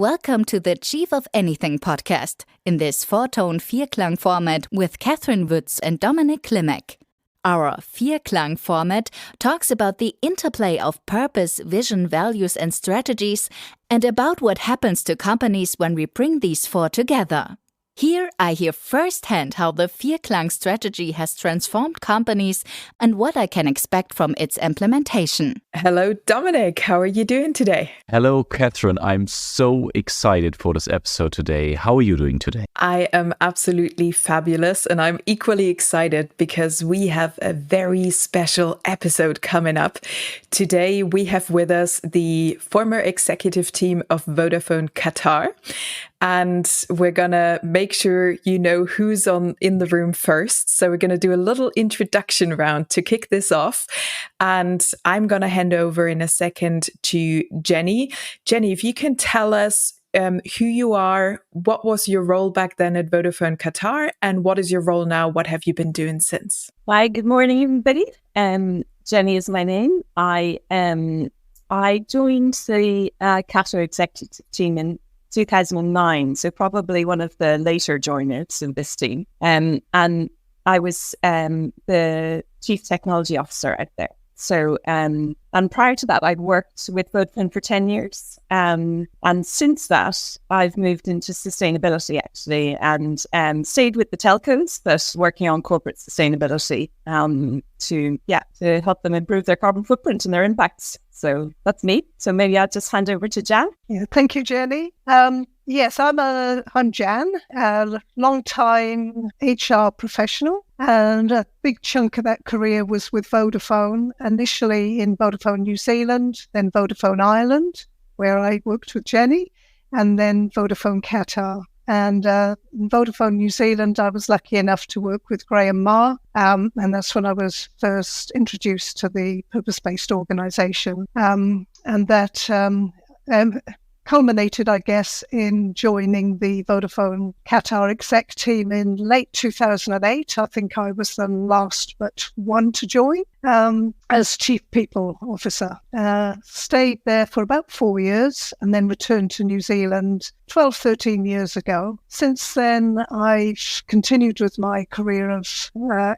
Welcome to the Chief of Anything podcast, in this four-tone VIERKLANG format with Catherine Wütz and Dominic Klimek. Our VIERKLANG format talks about the interplay of purpose, vision, values and strategies, and about what happens to companies when we bring these four together. Here I hear firsthand how the VIERKLANG strategy has transformed companies and what I can expect from its implementation. Hello, Dominic. How are you doing today? Hello, Catherine. I'm so excited for this episode today. How are you doing today? I am absolutely fabulous, and I'm equally excited because we have a very special episode coming up. Today, we have with us the former executive team of Vodafone Qatar. And we're going to make sure you know who's in the room first. So we're going to do a little introduction round to kick this off. And I'm going to hand over in a second to Jenny. Jenny, if you can tell us who you are, what was your role back then at Vodafone Qatar, and what is your role now? What have you been doing since? Hi, good morning, everybody. Jenny is my name. I joined the Qatar executive team in 2009, so probably one of the later joiners in this team. And I was the chief technology officer out there. So, and prior to that, I'd worked with Vodafone for 10 years. And since that, I've moved into sustainability, actually, and stayed with the telcos, but working on corporate sustainability to help them improve their carbon footprint and their impacts. So that's me. So maybe I'll just hand over to Jan. Yeah, thank you, Jenny. Yes, I'm Jan, a long-time HR professional, and a big chunk of that career was with Vodafone, initially in Vodafone New Zealand, then Vodafone Ireland, where I worked with Jenny, and then Vodafone Qatar. And in Vodafone New Zealand, I was lucky enough to work with Graham Marr, and that's when I was first introduced to the purpose-based organisation. And that culminated, I guess, in joining the Vodafone Qatar exec team in late 2008. I think I was the last but one to join as Chief People Officer. Stayed there for about 4 years and then returned to New Zealand 12, 13 years ago. Since then, I've continued with my career of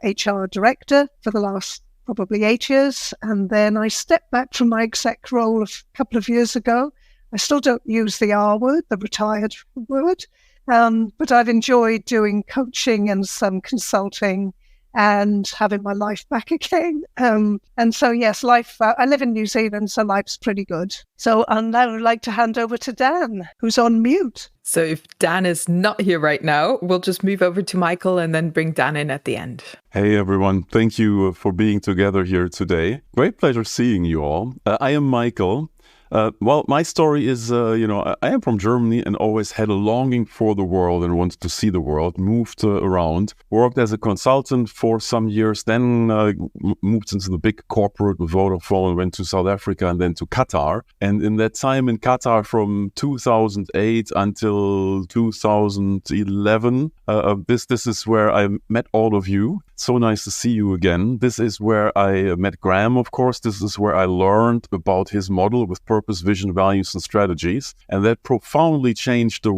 HR director for the last probably 8 years. And then I stepped back from my exec role a couple of years ago. I still don't use the R word, the retired word, but I've enjoyed doing coaching and some consulting and having my life back again. And so, yes, I live in New Zealand, so life's pretty good. So I'd now like to hand over to Dan, who's on mute. So if Dan is not here right now, we'll just move over to Michael and then bring Dan in at the end. Hey, everyone. Thank you for being together here today. Great pleasure seeing you all. I am Michael. Well, my story is, I am from Germany and always had a longing for the world and wanted to see the world, moved around, worked as a consultant for some years, then moved into the big corporate with Vodafone, went to South Africa and then to Qatar. And in that time in Qatar from 2008 until 2011, this is where I met all of you. So nice to see you again. This is where I met Graham, of course. This is where I learned about his model with purpose, vision, values, and strategies. And that profoundly changed the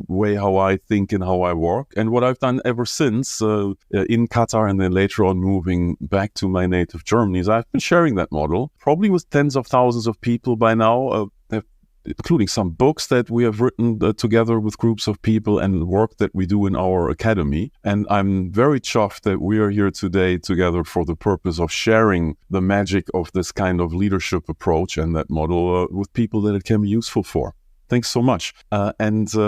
way how I think and how I work. And what I've done ever since in Qatar and then later on moving back to my native Germany is I've been sharing that model, probably with tens of thousands of people by now, including some books that we have written together with groups of people and work that we do in our academy. And I'm very chuffed that we are here today together for the purpose of sharing the magic of this kind of leadership approach and that model with people that it can be useful for. Thanks so much. JT,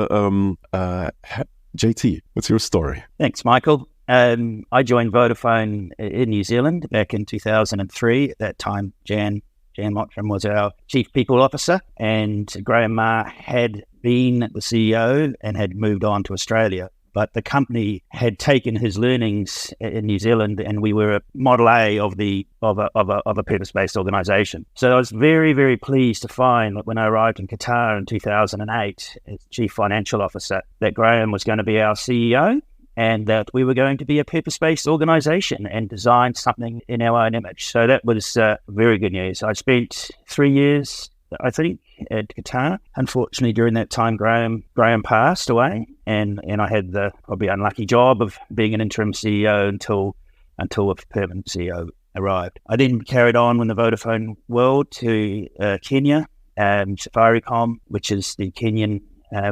what's your story? Thanks, Michael. I joined Vodafone in New Zealand back in 2003. At that time, Jan Mottram was our Chief People Officer, and Graham Marr had been the CEO and had moved on to Australia. But the company had taken his learnings in New Zealand, and we were a Model A of a purpose-based organisation. So I was very, very pleased to find that when I arrived in Qatar in 2008 as Chief Financial Officer, that Graham was going to be our CEO, and that we were going to be a purpose-based organisation and design something in our own image. So that was very good news. I spent 3 years I think, at Qatar. Unfortunately, during that time, Graham passed away, and I had the probably unlucky job of being an interim CEO until a permanent CEO arrived. I then carried on with the Vodafone world to Kenya, Safaricom, which is the Kenyan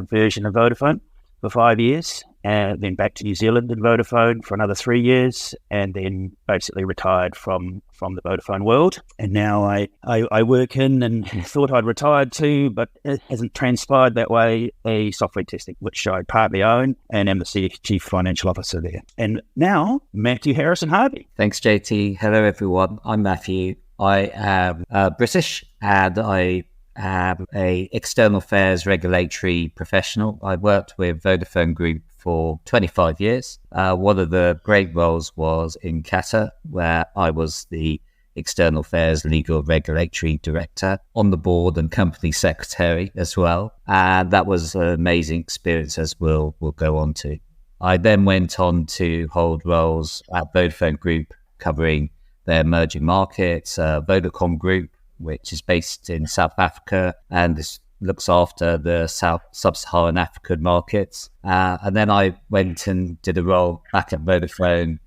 version of Vodafone, for 5 years, and then back to New Zealand and Vodafone for another 3 years, and then basically retired from the Vodafone world. And now I work in, and thought I'd retired too, but it hasn't transpired that way, a software testing, which I partly own and am the Chief Financial Officer there. And now, Matthew Harrison Harvey. Thanks, JT. Hello, everyone. I'm Matthew. I am British, and I am a external affairs regulatory professional. I worked with Vodafone Group for 25 years. One of the great roles was in Qatar, where I was the external affairs legal regulatory director, on the board and company secretary as well. And that was an amazing experience, as we'll go on to. I then went on to hold roles at Vodafone Group, covering their emerging markets, Vodacom Group, which is based in South Africa, and this looks after the sub-Saharan African markets. And then I went and did a role back at Vodafone,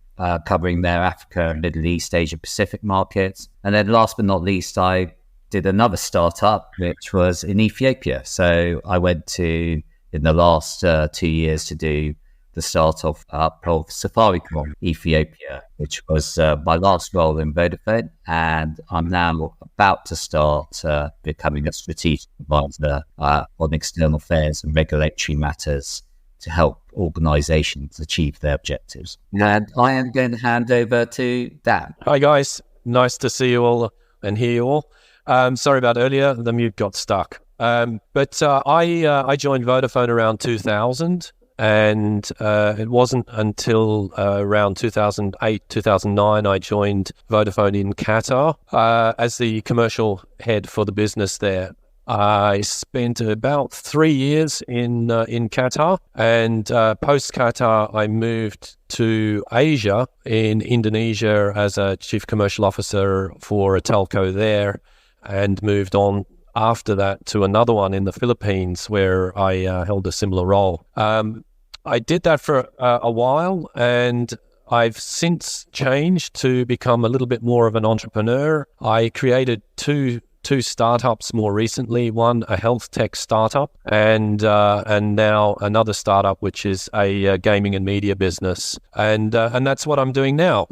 covering their Africa, Middle East, Asia Pacific markets. And then last but not least, I did another startup, which was in Ethiopia. So I went to, in the last 2 years, to do the start-up of Safaricom Ethiopia, which was my last role in Vodafone. And I'm now about to start becoming a strategic advisor on external affairs and regulatory matters to help organisations achieve their objectives. And I am going to hand over to Dan. Hi, guys. Nice to see you all and hear you all. Sorry about earlier, the mute got stuck. But I joined Vodafone around 2000. And it wasn't until around 2008, 2009, I joined Vodafone in Qatar as the commercial head for the business there. I spent about 3 years in Qatar, and post-Qatar, I moved to Asia, in Indonesia, as a chief commercial officer for a telco there, and moved on after that to another one in the Philippines, where I held a similar role. I did that for a while, and I've since changed to become a little bit more of an entrepreneur. I created two startups more recently, one a health tech startup, and now another startup, which is a gaming and media business. And that's what I'm doing now.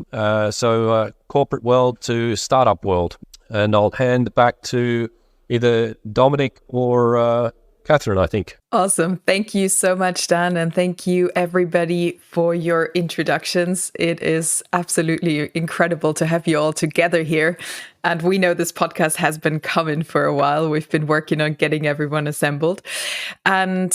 So corporate world to startup world. And I'll hand back to either Dominic or Catherine, I think. Awesome. Thank you so much, Dan. And thank you, everybody, for your introductions. It is absolutely incredible to have you all together here. And we know this podcast has been coming for a while. We've been working on getting everyone assembled. And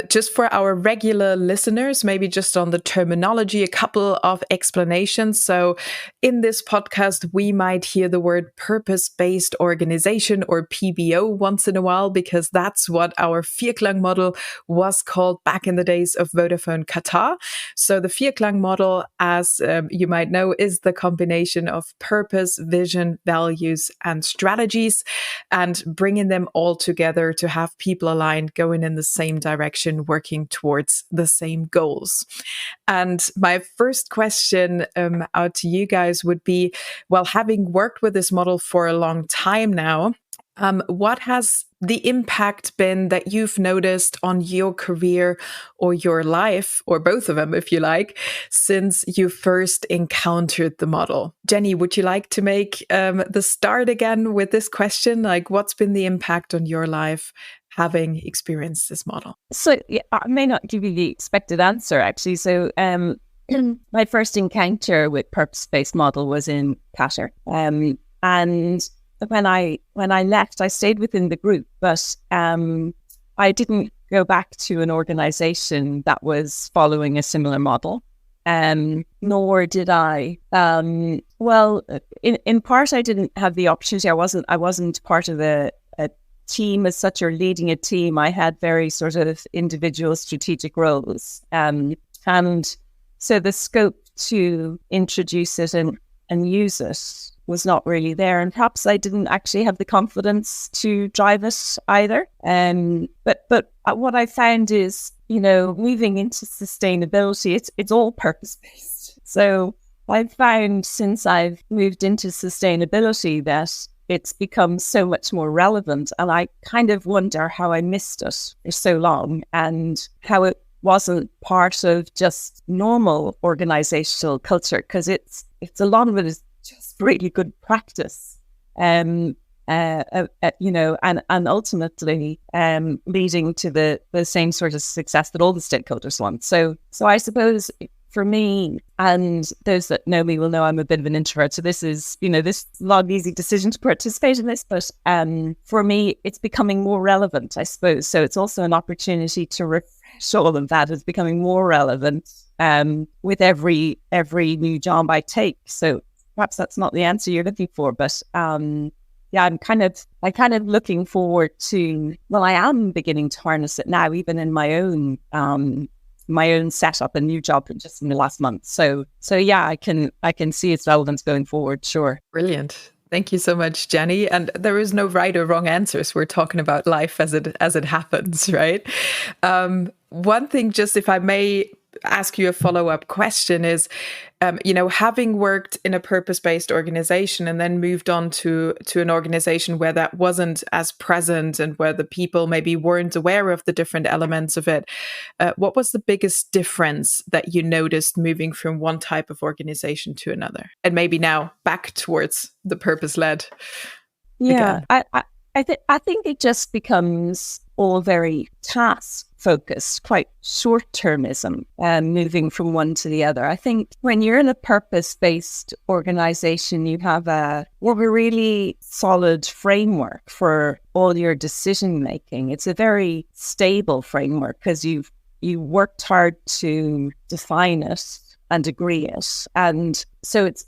just for our regular listeners, maybe just on the terminology, a couple of explanations. So in this podcast, we might hear the word purpose-based organization, or PBO, once in a while, because that's what our VIERKLANG model was called back in the days of Vodafone Qatar. So the VIERKLANG model, as you might know, is the combination of purpose, vision, values, and strategies, and bringing them all together to have people aligned, going in the same direction, working towards the same goals. And my first question out to you guys would be, well, having worked with this model for a long time now, what has the impact been that you've noticed on your career or your life, or both of them, if you like, since you first encountered the model? Jenny, would you like to make the start again with this question? Like, what's been the impact on your life having experienced this model? So yeah, I may not give you the expected answer, actually. So my first encounter with purpose-based model was in Qatar. And when I left, I stayed within the group, but I didn't go back to an organization that was following a similar model. Nor did I. Well, in part, I didn't have the opportunity. I wasn't part of a team as such, or leading a team. I had very sort of individual strategic roles, and so the scope to introduce it and use it was not really there. And perhaps I didn't actually have the confidence to drive it either. But what I found is, moving into sustainability, it's all purpose-based. So I've found since I've moved into sustainability that it's become so much more relevant. And I kind of wonder how I missed it for so long and how it wasn't part of just normal organizational culture, because it's a lot of it is just really good practice, and ultimately leading to the same sort of success that all the stakeholders want. So I suppose for me, and those that know me will know I'm a bit of an introvert, so this is this not an easy decision to participate in this, but for me it's becoming more relevant, I suppose. So it's also an opportunity to refresh all of that. It's becoming more relevant with every new job I take. So perhaps that's not the answer you're looking for, but yeah, I'm kind of looking forward to, well, I am beginning to harness it now, even in my own setup, a new job just in the last month. So yeah, I can see its relevance going forward. Sure. Brilliant. Thank you so much, Jenny. And there is no right or wrong answers. We're talking about life as it happens, right? One thing, just if I may ask you a follow-up question, is, having worked in a purpose-based organization and then moved on to an organization where that wasn't as present and where the people maybe weren't aware of the different elements of it, what was the biggest difference that you noticed moving from one type of organization to another? And maybe now back towards the purpose-led. Yeah, I think it just becomes all very task focused, quite short-termism, moving from one to the other. I think when you're in a purpose-based organization, you have a really solid framework for all your decision making. It's a very stable framework because you worked hard to define it and agree it, and so it's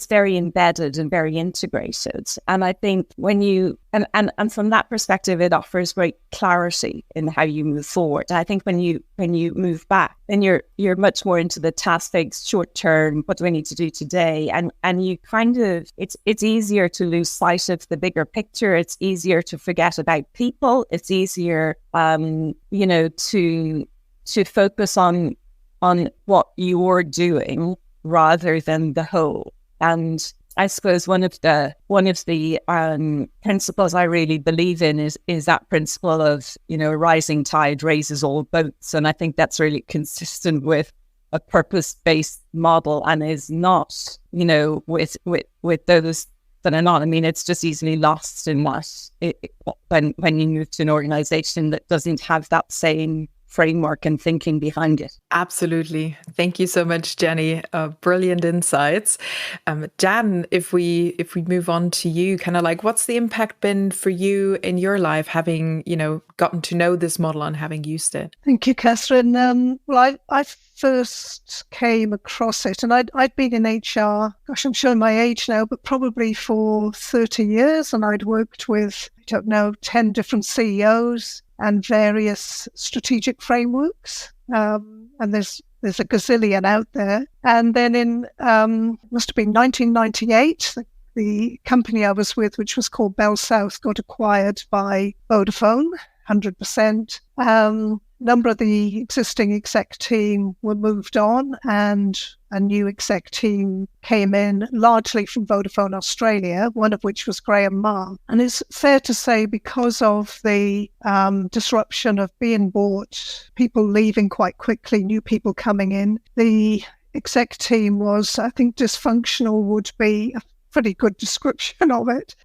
very embedded and very integrated. And I think when you and from that perspective, it offers great clarity in how you move forward. I think when you move back, then you're much more into the task-based, short term. What do I need to do today? And you kind of it's easier to lose sight of the bigger picture. It's easier to forget about people. It's easier, to focus on what you're doing rather than the whole. And I suppose one of the principles I really believe in is that principle of, a rising tide raises all boats. And I think that's really consistent with a purpose-based model and is not, with those that are not. I mean, it's just easily lost in that when you move to an organization that doesn't have that same framework and thinking behind it. Absolutely. Thank you so much, Jenny. Brilliant insights. Jan, if we move on to you, kind of like, what's the impact been for you in your life, having, gotten to know this model and having used it? Thank you, Catherine. Well, I first came across it, and I'd been in HR, gosh, I'm showing my age now, but probably for 30 years, and I'd worked with, 10 different CEOs and various strategic frameworks. And there's a gazillion out there. And then in, must have been 1998, the company I was with, which was called Bell South, got acquired by Vodafone, 100%. Number of the existing exec team were moved on, and a new exec team came in, largely from Vodafone Australia, one of which was Graham Marr. And it's fair to say, because of the disruption of being bought, people leaving quite quickly, new people coming in, the exec team was, I think, dysfunctional would be a pretty good description of it.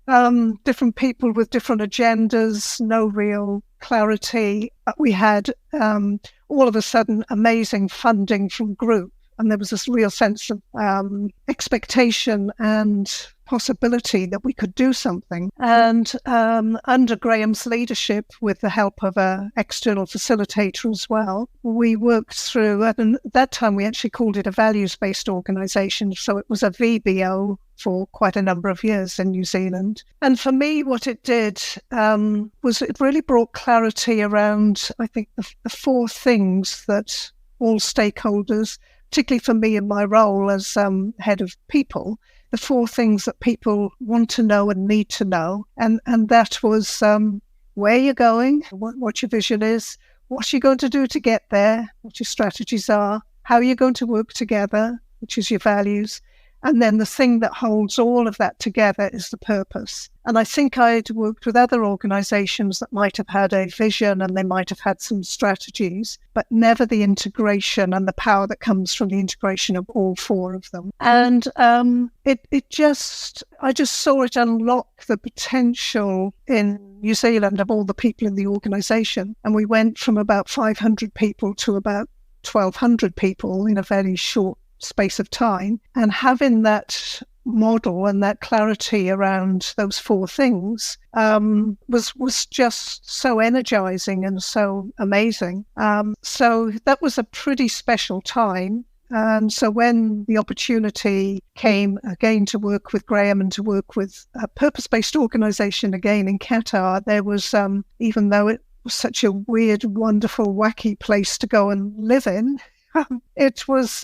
Different people with different agendas, no real clarity. But we had all of a sudden amazing funding from group, and there was this real sense of expectation and possibility that we could do something. And under Graham's leadership, with the help of an external facilitator as well, we worked through, and at that time we actually called it a values-based organisation, so it was a VBO for quite a number of years in New Zealand. And for me, what it did was it really brought clarity around, I think, the four things that all stakeholders, particularly for me in my role as head of people, the the 4 things that people want to know and need to know. And that was where you're going, what your vision is, what you're going to do to get there, what your strategies are, how you're going to work together, which is your values. And then the thing that holds all of that together is the purpose. And I think I'd worked with other organizations that might have had a vision and they might have had some strategies, but never the integration and the power that comes from the integration of all 4 of them. And I just saw it unlock the potential in New Zealand of all the people in the organization. And we went from about 500 people to about 1,200 people in a very short space of time, and having that model and that clarity around those 4 things was just so energizing and so amazing. So that was a pretty special time. And so when the opportunity came again to work with Graham and to work with a purpose-based organization again in Qatar, there was, even though it was such a weird, wonderful, wacky place to go and live in, it was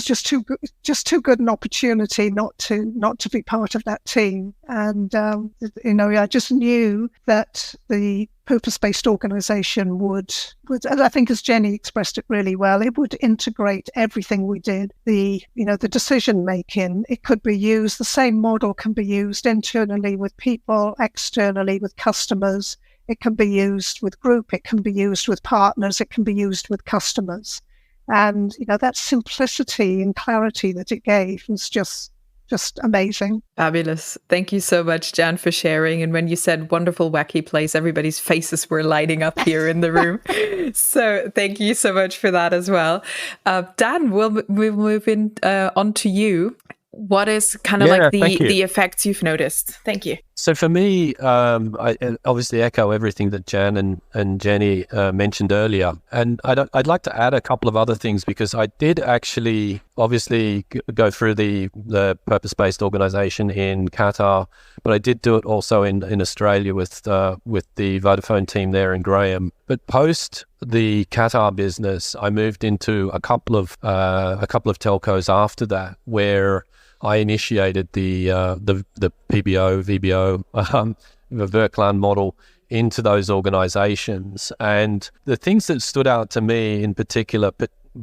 just too good an opportunity not to be part of that team. And I just knew that the purpose-based organization would, and I think as Jenny expressed it really well, it would integrate everything we did. The decision making, it could be used, the same model can be used internally with people, externally with customers. It can be used with group, it can be used with partners, it can be used with customers. And, that simplicity and clarity that it gave was just amazing. Fabulous. Thank you so much, Jan, for sharing. And when you said wonderful, wacky place, everybody's faces were lighting up here in the room. So thank you so much for that as well. Dan, we'll move on to you. What is kind of the effects you've noticed? Thank you. So for me, I obviously echo everything that Jan and Jenny mentioned earlier. And I'd like to add a couple of other things, because I did actually obviously go through the purpose-based organization in Qatar, but I did do it also in Australia with the Vodafone team there in Graham. But post the Qatar business, I moved into a couple of telcos after that, where I initiated the PBO, VBO, the VIERKLANG model into those organizations. And the things that stood out to me in particular,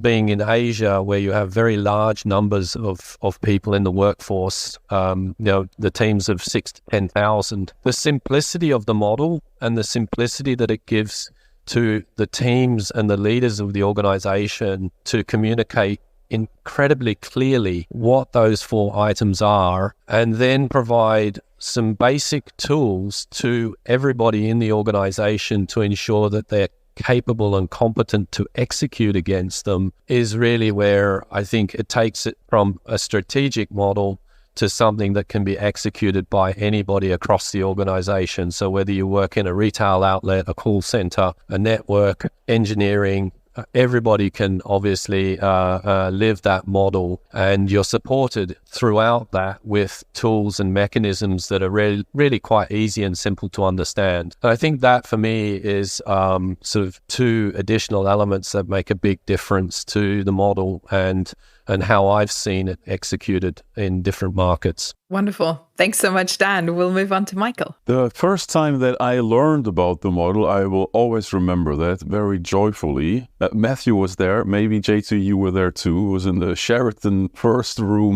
being in Asia, where you have very large numbers of people in the workforce, the teams of 6,000 to 10,000, the simplicity of the model and the simplicity that it gives to the teams and the leaders of the organization to communicate incredibly clearly what those 4 items are, and then provide some basic tools to everybody in the organization to ensure that they're capable and competent to execute against them, is really where I think it takes it from a strategic model to something that can be executed by anybody across the organization. So whether you work in a retail outlet, a call center, a network, engineering, everybody can obviously live that model, and you're supported throughout that with tools and mechanisms that are really quite easy and simple to understand. And I think that for me is sort of 2 additional elements that make a big difference to the model and how I've seen it executed in different markets. Wonderful. Thanks so much, Dan. We'll move on to Michael. The first time that I learned about the model, I will always remember that very joyfully. Matthew was there. Maybe J2, you were there too. It was in the Sheraton first floor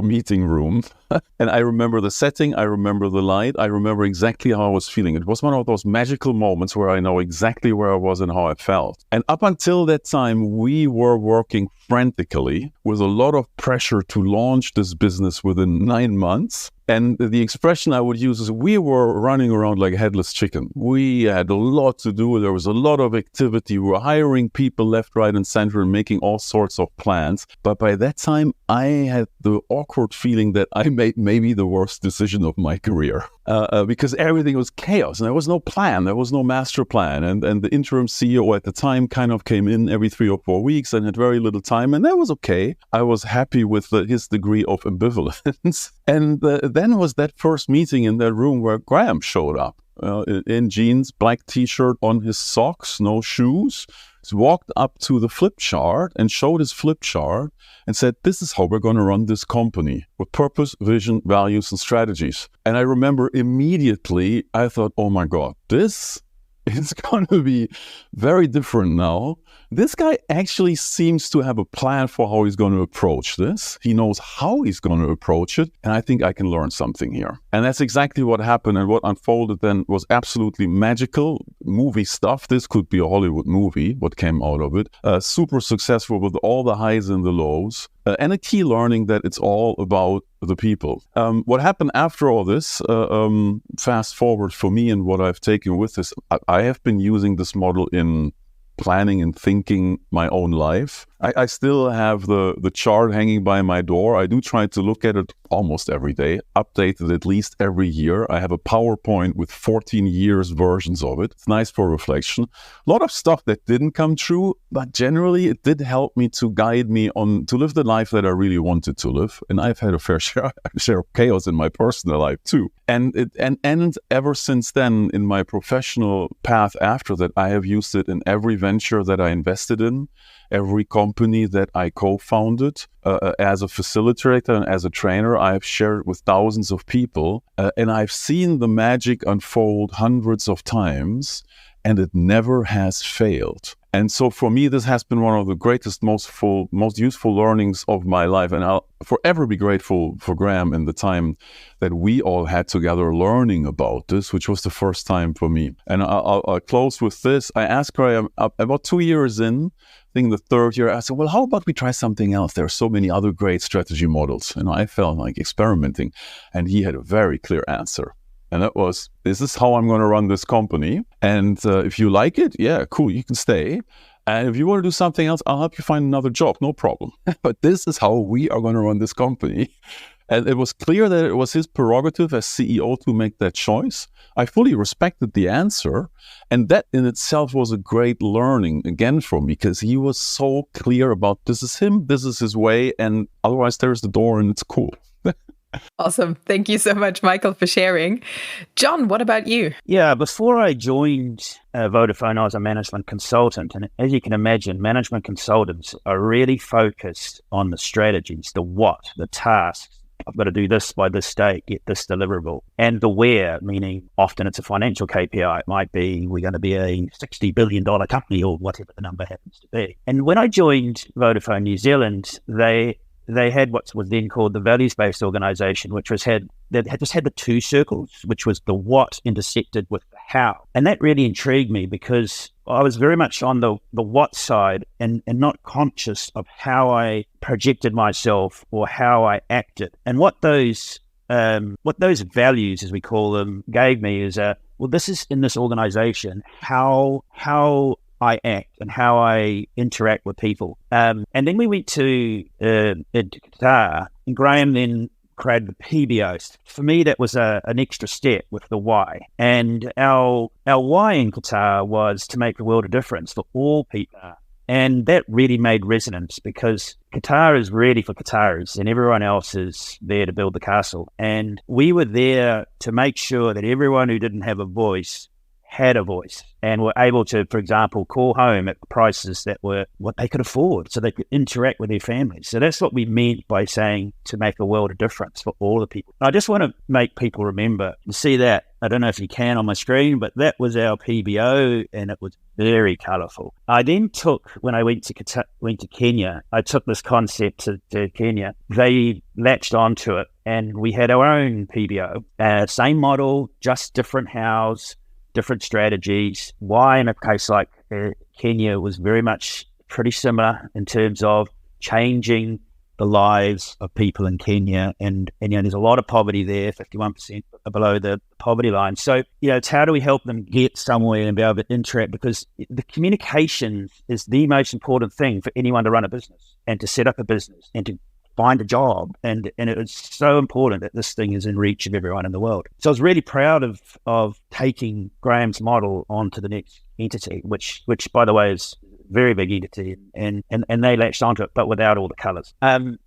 meeting room. And I remember the setting. I remember the light. I remember exactly how I was feeling. It was one of those magical moments where I know exactly where I was and how I felt. And up until that time, we were working frantically with a lot of pressure to launch this business within 9 months. And the expression I would use is we were running around like a headless chicken. We had a lot to do. There was a lot of activity. We were hiring people left, right, and center and making all sorts of plans. But by that time, I had the awkward feeling that I made maybe the worst decision of my career. Because everything was chaos and there was no plan. There was no master plan. And the interim CEO at the time kind of came in every 3 or 4 weeks and had very little time. And that was okay. I was happy with his degree of ambivalence. And then was that first meeting in that room where Graham showed up in jeans, black t-shirt, on his socks, no shoes, He walked up to the flip chart and showed his flip chart and said, this is how we're going to run this company with purpose, vision, values, and strategies. And I remember immediately, I thought, oh my God, this is going to be very different now. This guy actually seems to have a plan for how he's going to approach this. He knows how he's going to approach it. And I think I can learn something here. And that's exactly what happened. And what unfolded then was absolutely magical movie stuff. This could be a Hollywood movie, what came out of it. Super successful with all the highs and the lows. And a key learning that it's all about the people. What happened after all this, fast forward for me and what I've taken with this, I have been using this model in planning and thinking my own life. I still have the chart hanging by my door. I do try to look at it almost every day, update it at least every year. I have a PowerPoint with 14 years versions of it. It's nice for reflection. A lot of stuff that didn't come true, but generally it did help me to guide me on to live the life that I really wanted to live. And I've had a fair share of chaos in my personal life too. And ever since then, in my professional path after that, I have used it in every venture that I invested in, every company that I co-founded. As a facilitator and as a trainer, I have shared with thousands of people, and I've seen the magic unfold hundreds of times, and it never has failed. And so for me, this has been one of the greatest, most useful learnings of my life. And I'll forever be grateful for Graham and the time that we all had together learning about this, which was the first time for me. And I'll close with this. I asked Graham about 2 years in, I think the third year, I said, well, how about we try something else? There are so many other great strategy models. And I felt like experimenting. And he had a very clear answer. And that was, this is how I'm going to run this company. And if you like it, yeah, cool, you can stay. And if you want to do something else, I'll help you find another job, no problem. But this is how we are going to run this company. And it was clear that it was his prerogative as CEO to make that choice. I fully respected the answer. And that in itself was a great learning, again, for me, because he was so clear about this is him, this is his way, and otherwise there's the door and it's cool. Awesome. Thank you so much, Michael, for sharing. John, what about you? Yeah, before I joined Vodafone, I was a management consultant. And as you can imagine, management consultants are really focused on the strategies, the what, the tasks. I've got to do this by this date, get this deliverable. And the where, meaning often it's a financial KPI. It might be we're going to be a $60 billion company or whatever the number happens to be. And when I joined Vodafone New Zealand, they had what was then called the values-based organisation, which had the two circles, which was the what intersected with the how. And that really intrigued me because I was very much on the what side and not conscious of how I projected myself or how I acted. And what those values, as we call them, gave me is, this is in this organisation, how I act and how I interact with people. And then we went to Qatar, and Graham then created the PBO. For me, that was an extra step with the why. And our why in Qatar was to make the world a difference for all people. And that really made resonance because Qatar is really for Qataris and everyone else is there to build the castle. And we were there to make sure that everyone who didn't have a voice had a voice and were able to, for example, call home at prices that were what they could afford so they could interact with their families. So that's what we meant by saying to make a world of difference for all the people. I just want to make people remember and see that. I don't know if you can on my screen, but that was our PBO and it was very colourful. I then when I went to Kenya, I took this concept to Kenya. They latched onto it and we had our own PBO. Same model, just different house, different strategies. Why in a case like Kenya was very much pretty similar in terms of changing the lives of people in Kenya. And there's a lot of poverty there, 51% below the poverty line. So, it's how do we help them get somewhere and be able to interact? Because the communication is the most important thing for anyone to run a business and to set up a business and to find a job, and it's so important that this thing is in reach of everyone in the world. So I was really proud of taking Graham's model onto the next entity, which by the way is a very big entity, and they latched onto it, but without all the colours.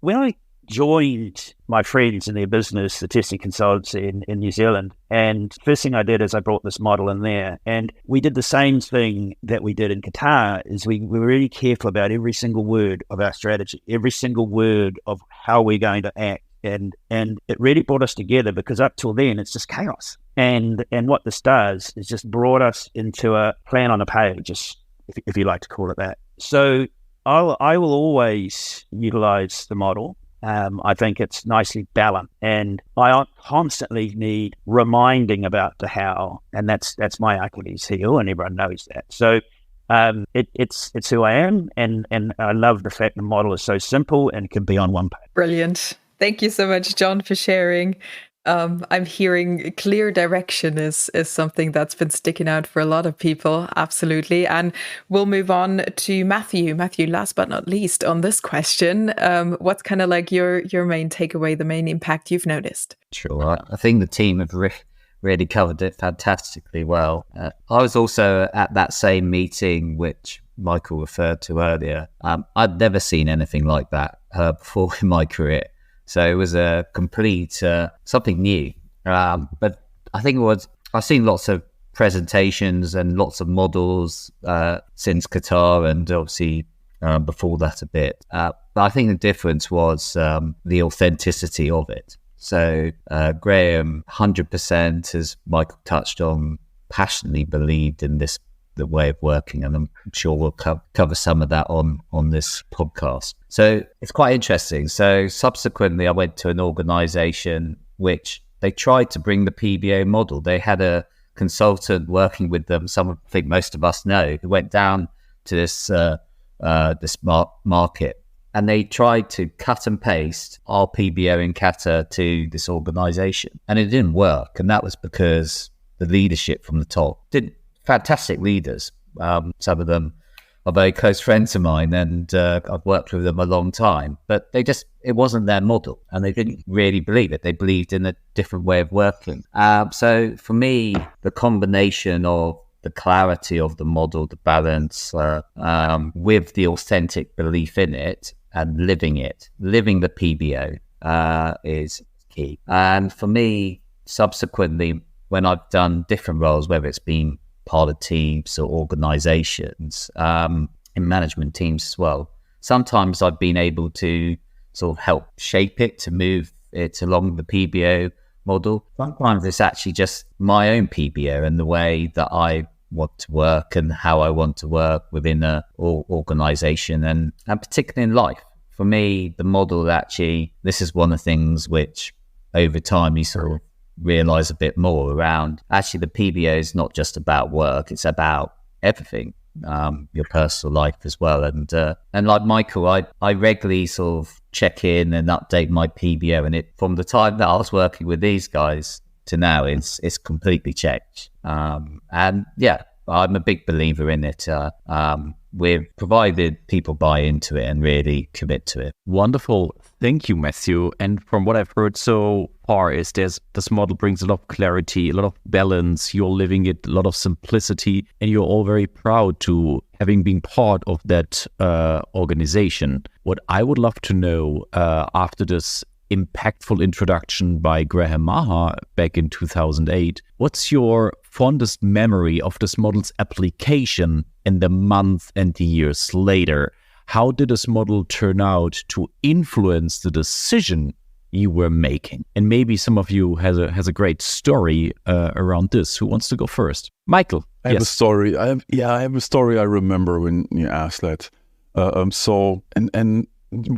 When joined my friends in their business, the testing consultancy in New Zealand. And first thing I did is I brought this model in there. And we did the same thing that we did in Qatar, is we were really careful about every single word of our strategy, every single word of how we're going to act. And it really brought us together, because up till then, it's just chaos. And what this does is just brought us into a plan on a page, just if you like to call it that. So I will always utilize the model. I think it's nicely balanced, and I constantly need reminding about the how, and that's my Achilles heel, and everyone knows that. So it's who I am, and I love the fact the model is so simple and can be on one page. Brilliant. Thank you so much, John, for sharing. I'm hearing clear direction is something that's been sticking out for a lot of people. Absolutely. And we'll move on to Matthew. Matthew, last but not least on this question, what's kind of like your main takeaway, the main impact you've noticed? Sure. I think the team have really covered it fantastically well. I was also at that same meeting, which Michael referred to earlier. I'd never seen anything like that before in my career. So it was a complete something new. But I think I've seen lots of presentations and lots of models since Qatar, and obviously before that a bit. But I think the difference was the authenticity of it. So Graham, 100%, as Michael touched on, passionately believed in the way of working, and I'm sure we'll cover some of that on this podcast. So it's quite interesting. So subsequently, I went to an organization which they tried to bring the PBO model. They had a consultant working with them, I think most of us know, who went down to this market, and they tried to cut and paste our PBO in Qatar to this organization, and it didn't work. And that was because the leadership from the top didn't. Fantastic leaders. Some of them are very close friends of mine, and I've worked with them a long time, but it wasn't their model, and they didn't really believe it. They believed in a different way of working. So for me, the combination of the clarity of the model, the balance, with the authentic belief in it and living the PBO is key. And for me, subsequently, when I've done different roles, whether it's been part of teams or organizations, in management teams as well, sometimes I've been able to sort of help shape it to move it along the PBO model. Sometimes it's actually just my own PBO and the way that I want to work and how I want to work within an organization, and particularly in life. For me, the model actually, this is one of the things which over time you sort of realize a bit more around. Actually, the PBO is not just about work, it's about everything, your personal life as well. And like Michael, I regularly sort of check in and update my PBO, and it, from the time that I was working with these guys to now, it's completely changed. And yeah, I'm a big believer in it. We've provided people buy into it and really commit to it. Wonderful. Thank you, Matthew. And from what I've heard so far is this model brings a lot of clarity, a lot of balance. You're living it, a lot of simplicity, and you're all very proud to having been part of that organization. What I would love to know after this impactful introduction by Graham Maher back in 2008, what's your fondest memory of this model's application in the month and the years later? How did this model turn out to influence the decision you were making? And maybe some of you has a great story around this. Who wants to go first? Michael. I have a story. I have a story I remember when you asked that.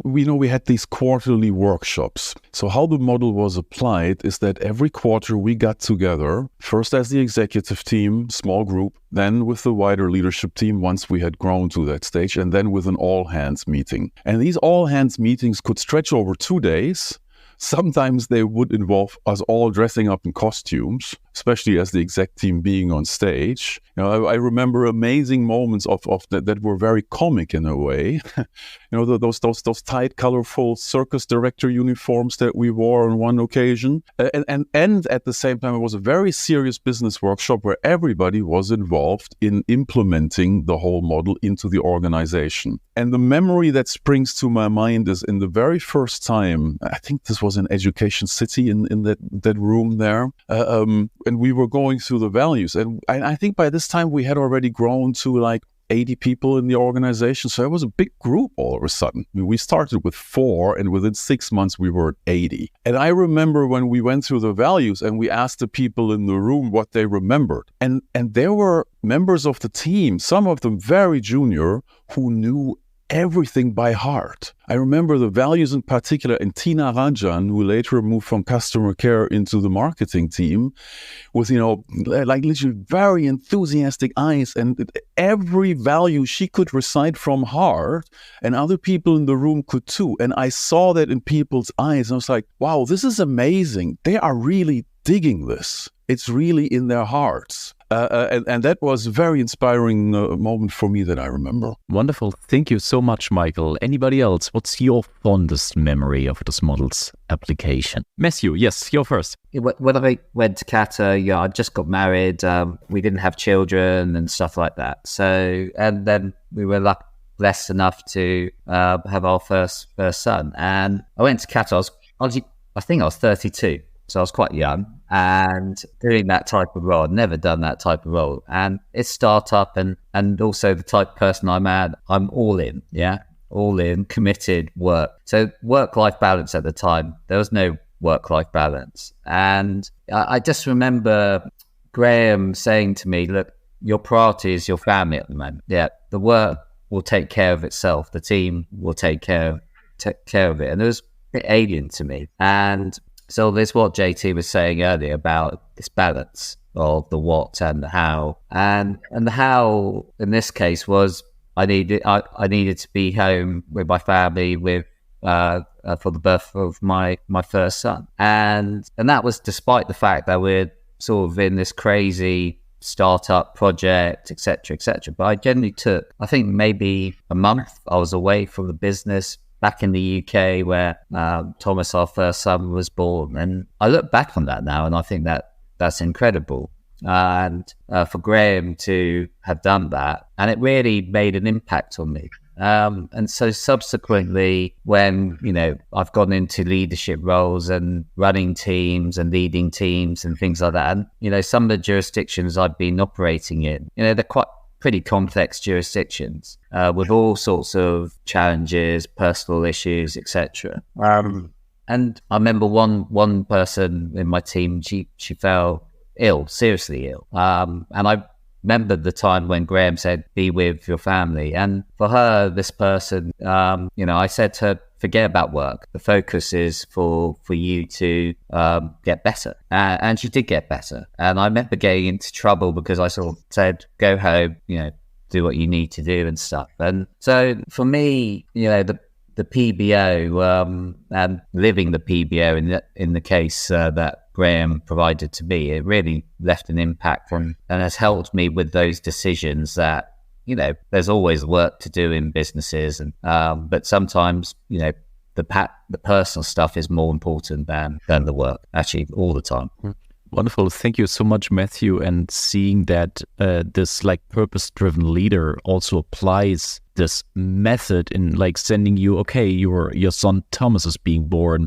We had these quarterly workshops. So how the model was applied is that every quarter we got together, first as the executive team, small group, then with the wider leadership team once we had grown to that stage, and then with an all-hands meeting. And these all-hands meetings could stretch over 2 days. Sometimes they would involve us all dressing up in costumes. especially as the exec team being on stage. I remember amazing moments of that were very comic in a way. Those tight, colorful circus director uniforms that we wore on one occasion. And at the same time, it was a very serious business workshop where everybody was involved in implementing the whole model into the organization. And the memory that springs to my mind is in the very first time, I think this was in Education City in that room there. And we were going through the values. And I think by this time we had already grown to like 80 people in the organization. So it was a big group all of a sudden. I mean, we started with 4 and within 6 months we were at 80. And I remember when we went through the values and we asked the people in the room what they remembered. And there were members of the team, some of them very junior, who knew everything by heart. I remember the values in particular, and Tina Rajan, who later moved from customer care into the marketing team, with, like literally very enthusiastic eyes, and every value she could recite from heart, and other people in the room could too. And I saw that in people's eyes. I was like, wow, this is amazing. They are really digging this. It's really in their hearts. And that was a very inspiring moment for me that I remember. Wonderful. Thank you so much, Michael. Anybody else? What's your fondest memory of this model's application? Matthew, yes, you're first. When I went to Qatar, I just got married. We didn't have children and stuff like that. So, and then we were blessed enough to have our first son. And I went to Qatar. I think I was 32. So I was quite young and doing that type of role. I'd never done that type of role. And it's startup and also the type of person I'm all in, all in, committed, work. So work-life balance at the time, there was no work-life balance. And I just remember Graham saying to me, look, your priority is your family at the moment. Yeah, the work will take care of itself. The team will take care of it. And it was a bit alien to me. And so there's what JT was saying earlier about this balance of the what and the how. And the how in this case was I needed to be home with my family for the birth of my first son. And that was despite the fact that we're sort of in this crazy startup project, etc., etc. But I generally took, I think maybe a month I was away from the business, back in the UK where Thomas, our first son, was born. And I look back on that now and I think that's incredible. And for Graham to have done that, and it really made an impact on me. And so subsequently, when, I've gone into leadership roles and running teams and leading teams and things like that, and, some of the jurisdictions I've been operating in, they're quite pretty complex jurisdictions with all sorts of challenges, personal issues, etc. And I remember one person in my team, she fell ill, seriously ill. And I remembered the time when Graham said, be with your family. And for her, this person, I said to her, forget about work. The focus is for you to get better. And she did get better. And I remember getting into trouble because I sort of said, go home, do what you need to do and stuff. And so for me, the PBO and living the PBO in the case that Graham provided to me, it really left an impact and has helped me with those decisions that, there's always work to do in businesses, and but sometimes, the personal stuff is more important than the work, actually, all the time. Wonderful. Thank you so much, Matthew. And seeing that this purpose-driven leader also applies this method in sending you, okay, your son Thomas is being born,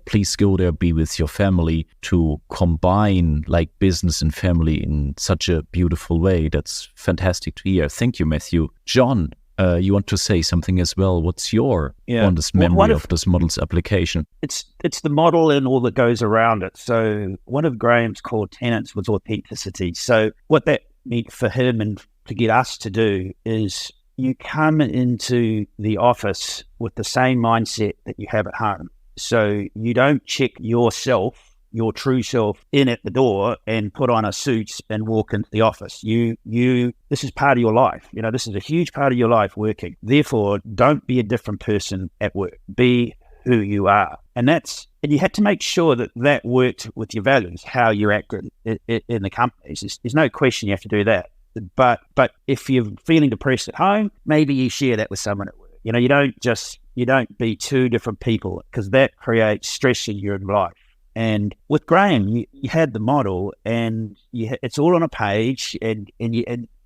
please go there, be with your family, to combine business and family in such a beautiful way. That's fantastic to hear. Thank you, Matthew. John, you want to say something as well? What's your fondest memory of this model's application? It's the model and all that goes around it. So one of Graham's core tenets was authenticity. So what that meant for him and to get us to do is you come into the office with the same mindset that you have at home. So you don't check yourself, your true self, in at the door and put on a suit and walk into the office. This is part of your life. This is a huge part of your life working. Therefore, don't be a different person at work. Be who you are. and you had to make sure that worked with your values, how you act in the companies. There's no question you have to do that. But if you're feeling depressed at home, maybe you share that with someone at work. You don't be two different people, because that creates stress in your life. And with Graham, you had the model, and it's all on a page, and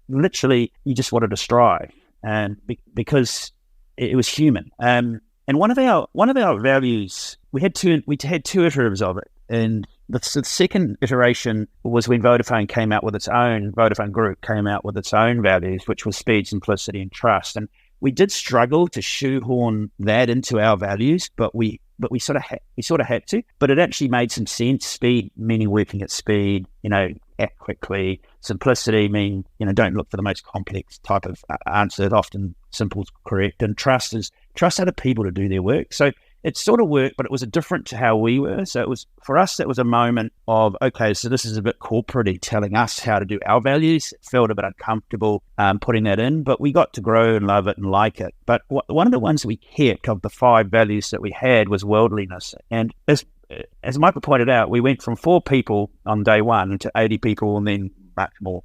literally you just wanted to strive, and because it was human. And one of our values, we had two iterations of it, and the second iteration was when Vodafone Group came out with its own values, which was speed, simplicity, and trust. And we did struggle to shoehorn that into our values, but we sort of had to. But it actually made some sense. Speed meaning working at speed, act quickly. Simplicity mean don't look for the most complex type of answer. Often simple is correct. And trust other people to do their work. So it sort of worked, but it was different to how we were. So it was, for us, that was a moment of, okay, so this is a bit corporate-y, telling us how to do our values. It felt a bit uncomfortable putting that in, but we got to grow and love it and like it. But one of the ones that we kept of the 5 values that we had was worldliness. And as Michael pointed out, we went from 4 people on day one to 80 people and then much more.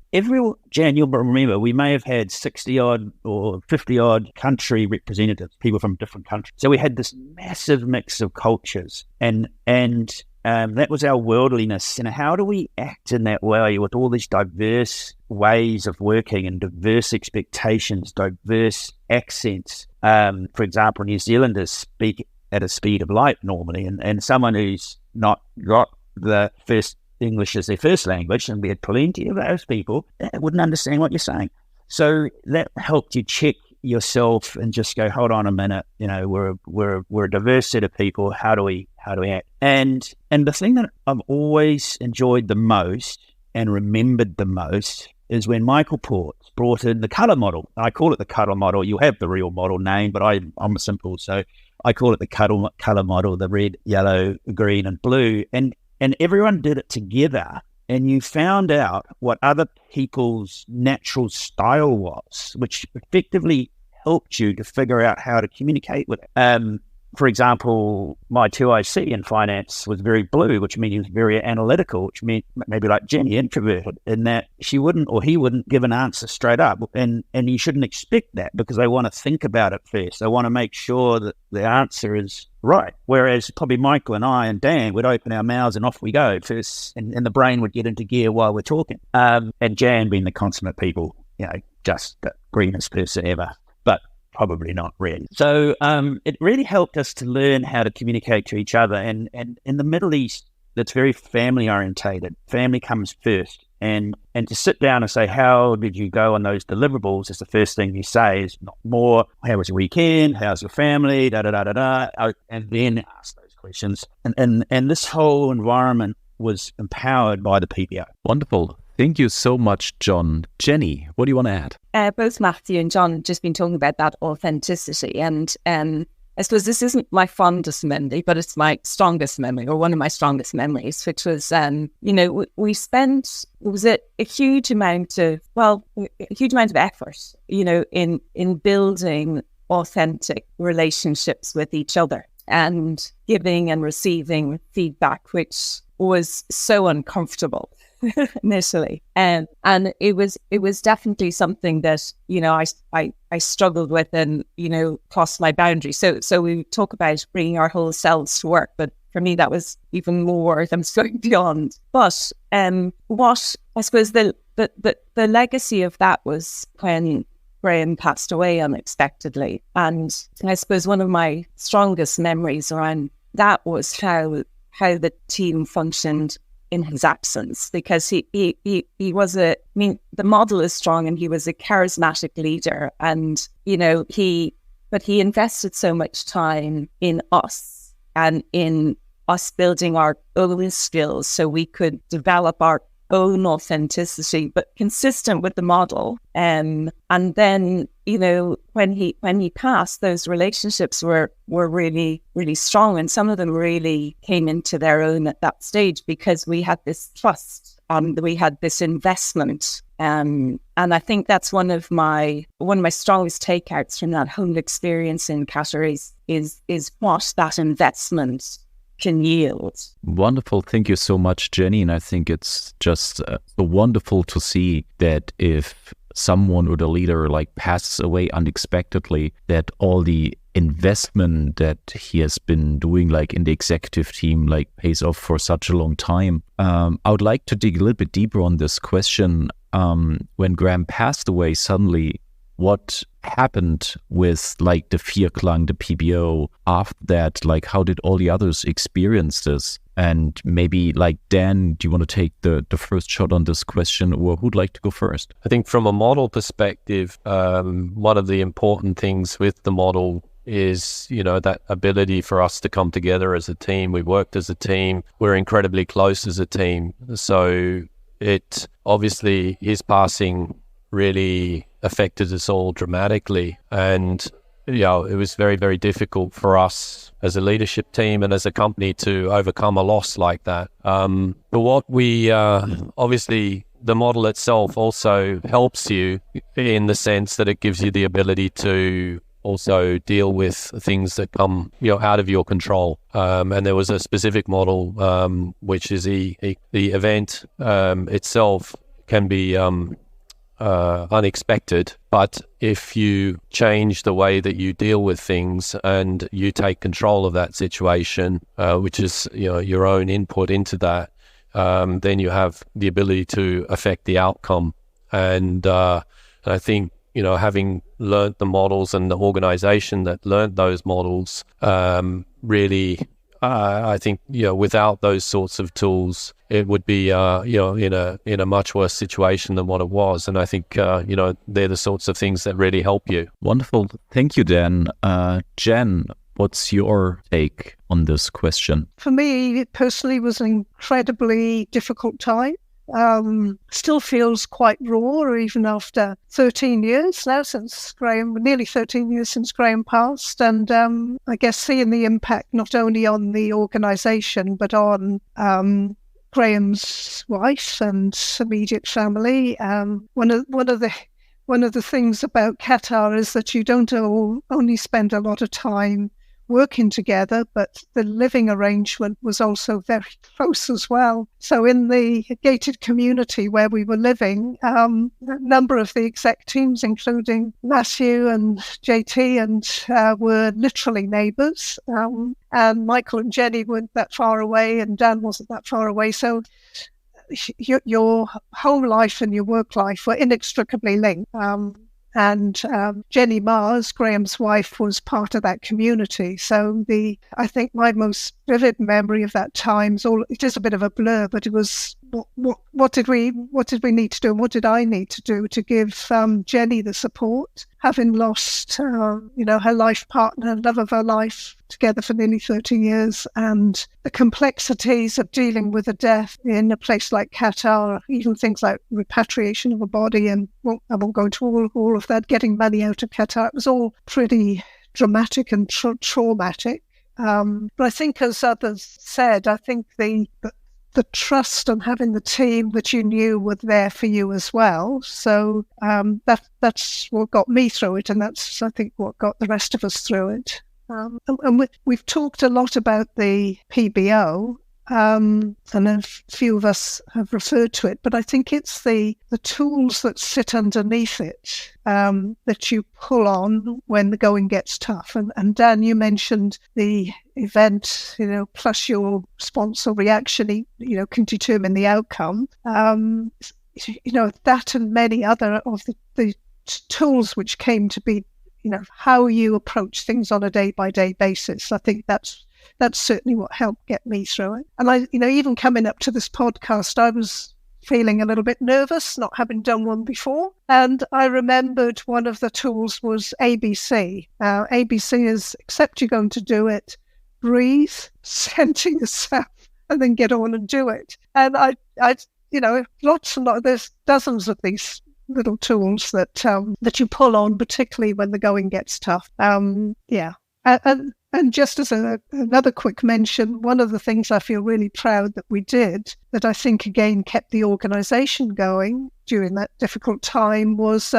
Jan, you'll remember, we may have had 60-odd or 50-odd country representatives, people from different countries. So we had this massive mix of cultures, and that was our worldliness. And how do we act in that way with all these diverse ways of working and diverse expectations, diverse accents? For example, New Zealanders speak at a speed of light normally, and someone who's not got the first English as their first language, and we had plenty of those people that wouldn't understand what you're saying. So that helped you check yourself and just go, hold on a minute, we're a diverse set of people. How do we act? And the thing that I've always enjoyed the most and remembered the most is when Michael Ports brought in the colour model. I call it the colour model. You have the real model name, but I'm simple, so I call it the colour model, the red, yellow, green, and blue. And everyone did it together, and you found out what other people's natural style was, which effectively helped you to figure out how to communicate with it. For example, my 2IC in finance was very blue, which means he was very analytical, which meant maybe like Jenny, introverted, in that he wouldn't give an answer straight up. And you shouldn't expect that, because they want to think about it first. They want to make sure that the answer is right. Whereas probably Michael and I and Dan would open our mouths and off we go first, and the brain would get into gear while we're talking. And Jan being the consummate people, just the greenest person ever. But probably not red. So it really helped us to learn how to communicate to each other. And in the Middle East, that's very family orientated. Family comes first. And to sit down and say, how did you go on those deliverables, is the first thing you say, is not more, how was your weekend? How's your family? And then ask those questions. And this whole environment was empowered by the PPO. Wonderful. Thank you so much, John. Jenny, what do you want to add? Both Matthew and John have just been talking about that authenticity. And I suppose this isn't my fondest memory, but it's my strongest memory, or one of my strongest memories, which was, we spent, it was a huge amount of effort, in building authentic relationships with each other and giving and receiving feedback, which was so uncomfortable initially, and it was definitely something that I struggled with and crossed my boundaries. So we talk about bringing our whole selves to work, but for me that was even more than going beyond. But what I suppose the legacy of that was when Graham passed away unexpectedly, and I suppose one of my strongest memories around that was how the team functioned in his absence, because he was the model is strong, and he was a charismatic leader, and he invested so much time in us and in us building our own skills so we could develop our own authenticity, but consistent with the model. And then, when he passed, those relationships were really, really strong. And some of them really came into their own at that stage, because we had this trust and we had this investment. And I think that's one of my strongest takeouts from that whole experience in Qatar is what that investment can yield. Wonderful. Thank you so much, Jenny. And I think it's just so wonderful to see that if someone or the leader like passes away unexpectedly, that all the investment that he has been doing like in the executive team like pays off for such a long time. I would like to dig a little bit deeper on this question. When Graham passed away suddenly, what happened with like the VIERKLANG, the PBO after that? Like, how did all the others experience this? And maybe like Dan, do you want to take the first shot on this question, or who'd like to go first? I think from a model perspective, one of the important things with the model is, that ability for us to come together as a team. We worked as a team. We're incredibly close as a team. So it obviously, his passing really affected us all dramatically. And, it was very, very difficult for us as a leadership team and as a company to overcome a loss like that. But what we, obviously, the model itself also helps you in the sense that it gives you the ability to also deal with things that come out of your control. And there was a specific model, which is the event itself can be unexpected, but if you change the way that you deal with things and you take control of that situation, which is your own input into that, then you have the ability to affect the outcome. And I think having learned the models and the organization that learned those models, really, I think, without those sorts of tools, it would be, in a much worse situation than what it was. And I think, they're the sorts of things that really help you. Wonderful. Thank you, Dan. Jen, what's your take on this question? For me, it personally was an incredibly difficult time. Still feels quite raw, even after 13 years now since Graham, nearly 13 years since Graham passed. And I guess seeing the impact not only on the organisation, but on Graham's wife and immediate family. One of the things about Qatar is that you don't only spend a lot of time working together, but the living arrangement was also very close as well. So in the gated community where we were living, a number of the exec teams, including Matthew and JT, were literally neighbours. And Michael and Jenny weren't that far away, and Dan wasn't that far away. So your home life and your work life were inextricably linked. And Jenny Mars, Graham's wife, was part of that community. So I think my most vivid memory of that time it is a bit of a blur, but it was what did we need to do, and what did I need to do to give Jenny the support, having lost her life partner, love of her life, together for nearly 30 years, and the complexities of dealing with a death in a place like Qatar, even things like repatriation of a body, and I won't go into all of that, getting money out of Qatar. It was all pretty dramatic and traumatic. But I think, as others said, I think the trust and having the team that you knew were there for you as well. So that's what got me through it, and that's, I think, what got the rest of us through it. And we've talked a lot about the PBO, and a few of us have referred to it, but I think it's the tools that sit underneath it that you pull on when the going gets tough. And Dan, you mentioned the event, plus your sponsor reaction, can determine the outcome. That and many other of the tools which came to be, how you approach things on a day-by-day basis. I think that's certainly what helped get me through it. And I, even coming up to this podcast, I was feeling a little bit nervous, not having done one before. And I remembered one of the tools was ABC. ABC is accept you're going to do it, breathe, center yourself, and then get on and do it. And I there's dozens of these little tools that you pull on, particularly when the going gets tough. And just as another quick mention, one of the things I feel really proud that we did, that I think again kept the organisation going during that difficult time, was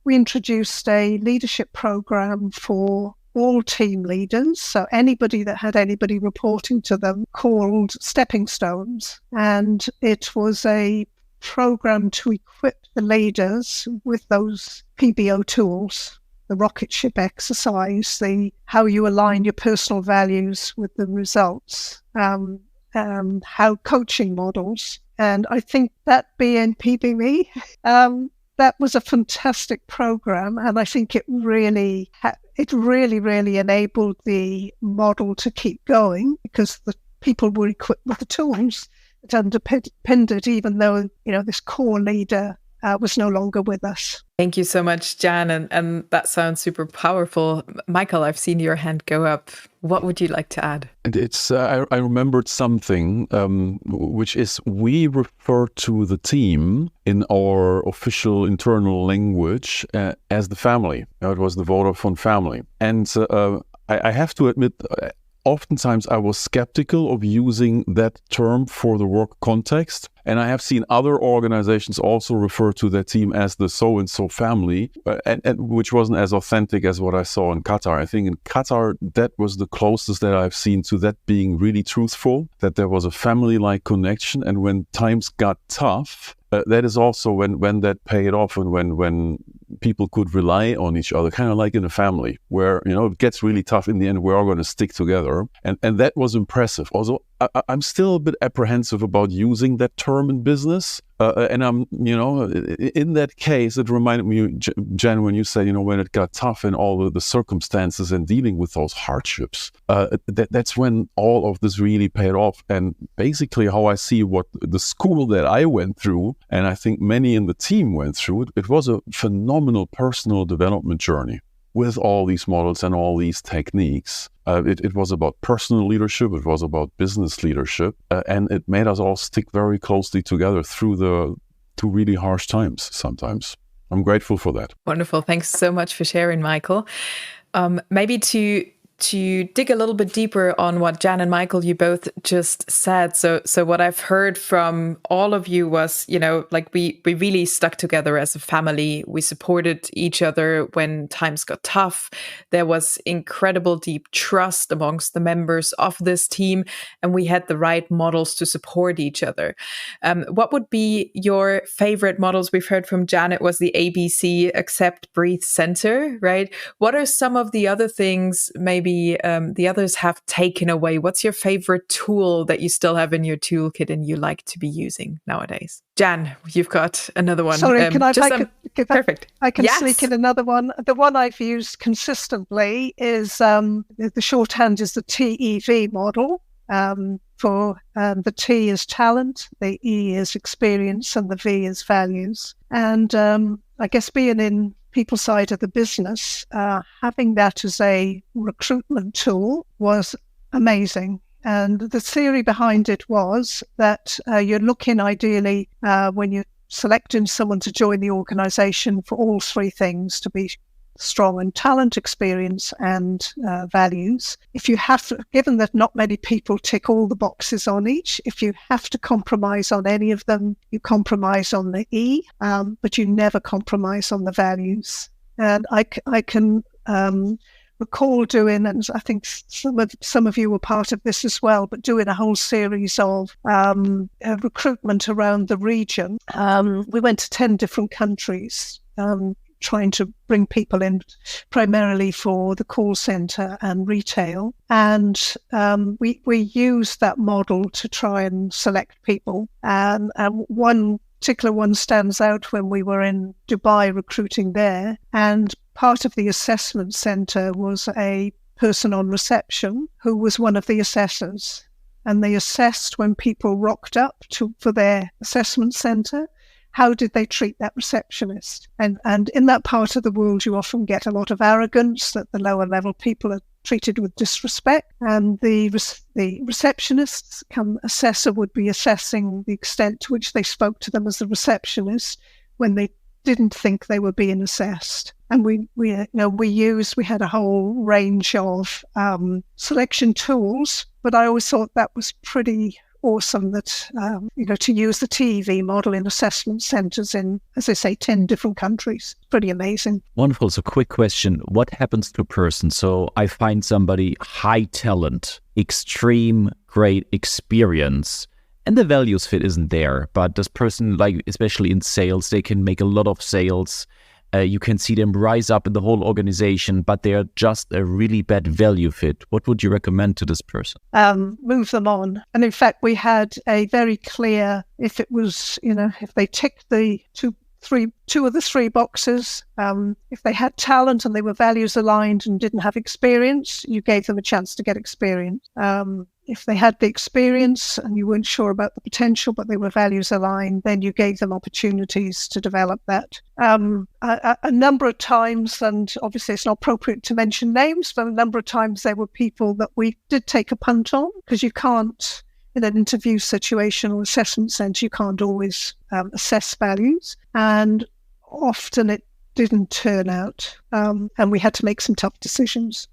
we introduced a leadership programme for all team leaders, so anybody that had anybody reporting to them, called Stepping Stones. And it was a program to equip the leaders with those PBO tools, the rocket ship exercise, the how you align your personal values with the results, how coaching models. And I think that being PBE, that was a fantastic program, and I think it really enabled the model to keep going, because the people were equipped with the tools that underpinned it, even though this core leader was no longer with us. Thank you so much, Jan, and that sounds super powerful. Michael, I've seen your hand go up. What would you like to add? And it's I remembered something, which is we refer to the team in our official internal language as the family. It was the Vodafone family. And I have to admit, oftentimes I was skeptical of using that term for the work context. And I have seen other organizations also refer to their team as the so-and-so family, and which wasn't as authentic as what I saw in Qatar. I think in Qatar, that was the closest that I've seen to that being really truthful, that there was a family-like connection. And when times got tough, that is also when that paid off, and when people could rely on each other, kind of like in a family, where it gets really tough. In the end, we're all going to stick together, and that was impressive. Also, I'm still a bit apprehensive about using that term in business, and I'm in that case, it reminded me, Jen, when you said when it got tough and all of the circumstances and dealing with those hardships, that's when all of this really paid off. And basically, how I see what the school that I went through, and I think many in the team went through, it was a phenomenal personal development journey with all these models and all these techniques. It was about personal leadership, it was about business leadership, and it made us all stick very closely together through the two really harsh times sometimes. I'm grateful for that. Wonderful. Thanks so much for sharing, Michael. Maybe to dig a little bit deeper on what Jan and Michael, you both just said. So what I've heard from all of you was, we really stuck together as a family. We supported each other when times got tough. There was incredible deep trust amongst the members of this team, and we had the right models to support each other. What would be your favorite models? We've heard from Jan, it was the ABC, Accept, Breathe, Center, right? What are some of the other things maybe the others have taken away? What's your favorite tool that you still have in your toolkit and you like to be using nowadays? Jan, you've got another one. Sorry, perfect. I can sneak in another one. The one I've used consistently is the shorthand is the TEV model. For the T is talent, the E is experience, and the V is values. And I guess being in people side of the business, having that as a recruitment tool was amazing. And the theory behind it was that you're looking ideally when you're selecting someone to join the organization for all three things to be strong in talent, experience, and values. If you have to, given that not many people tick all the boxes on each, if you have to compromise on any of them, you compromise on the E, but you never compromise on the values. And I can recall doing, and I think some of you were part of this as well, but doing a whole series of recruitment around the region. We went to 10 different countries, trying to bring people in primarily for the call center and retail. And we used that model to try and select people. And one particular one stands out when we were in Dubai recruiting there. And part of the assessment center was a person on reception who was one of the assessors. And they assessed when people rocked up for their assessment center, how did they treat that receptionist? And in that part of the world, you often get a lot of arrogance, that the lower level people are treated with disrespect. And the receptionists, assessor would be assessing the extent to which they spoke to them as a receptionist when they didn't think they were being assessed. And we had a whole range of selection tools, but I always thought that was pretty awesome that, to use the TEV model in assessment centres in, as I say, 10 different countries. Pretty amazing. Wonderful. So quick question. What happens to a person? So I find somebody high talent, extreme great experience, and the values fit isn't there. But this person, like especially in sales, they can make a lot of sales. You can see them rise up in the whole organization, but they are just a really bad value fit. What would you recommend to this person? Move them on. And in fact, we had a very clear, if it was, if they ticked the two of the three boxes, if they had talent and they were values aligned and didn't have experience, you gave them a chance to get experience. If they had the experience and you weren't sure about the potential, but they were values aligned, then you gave them opportunities to develop that. A number of times, and obviously it's not appropriate to mention names, but a number of times there were people that we did take a punt on, because you can't, in an interview situation or assessment centre, you can't always assess values. And often it didn't turn out, and we had to make some tough decisions.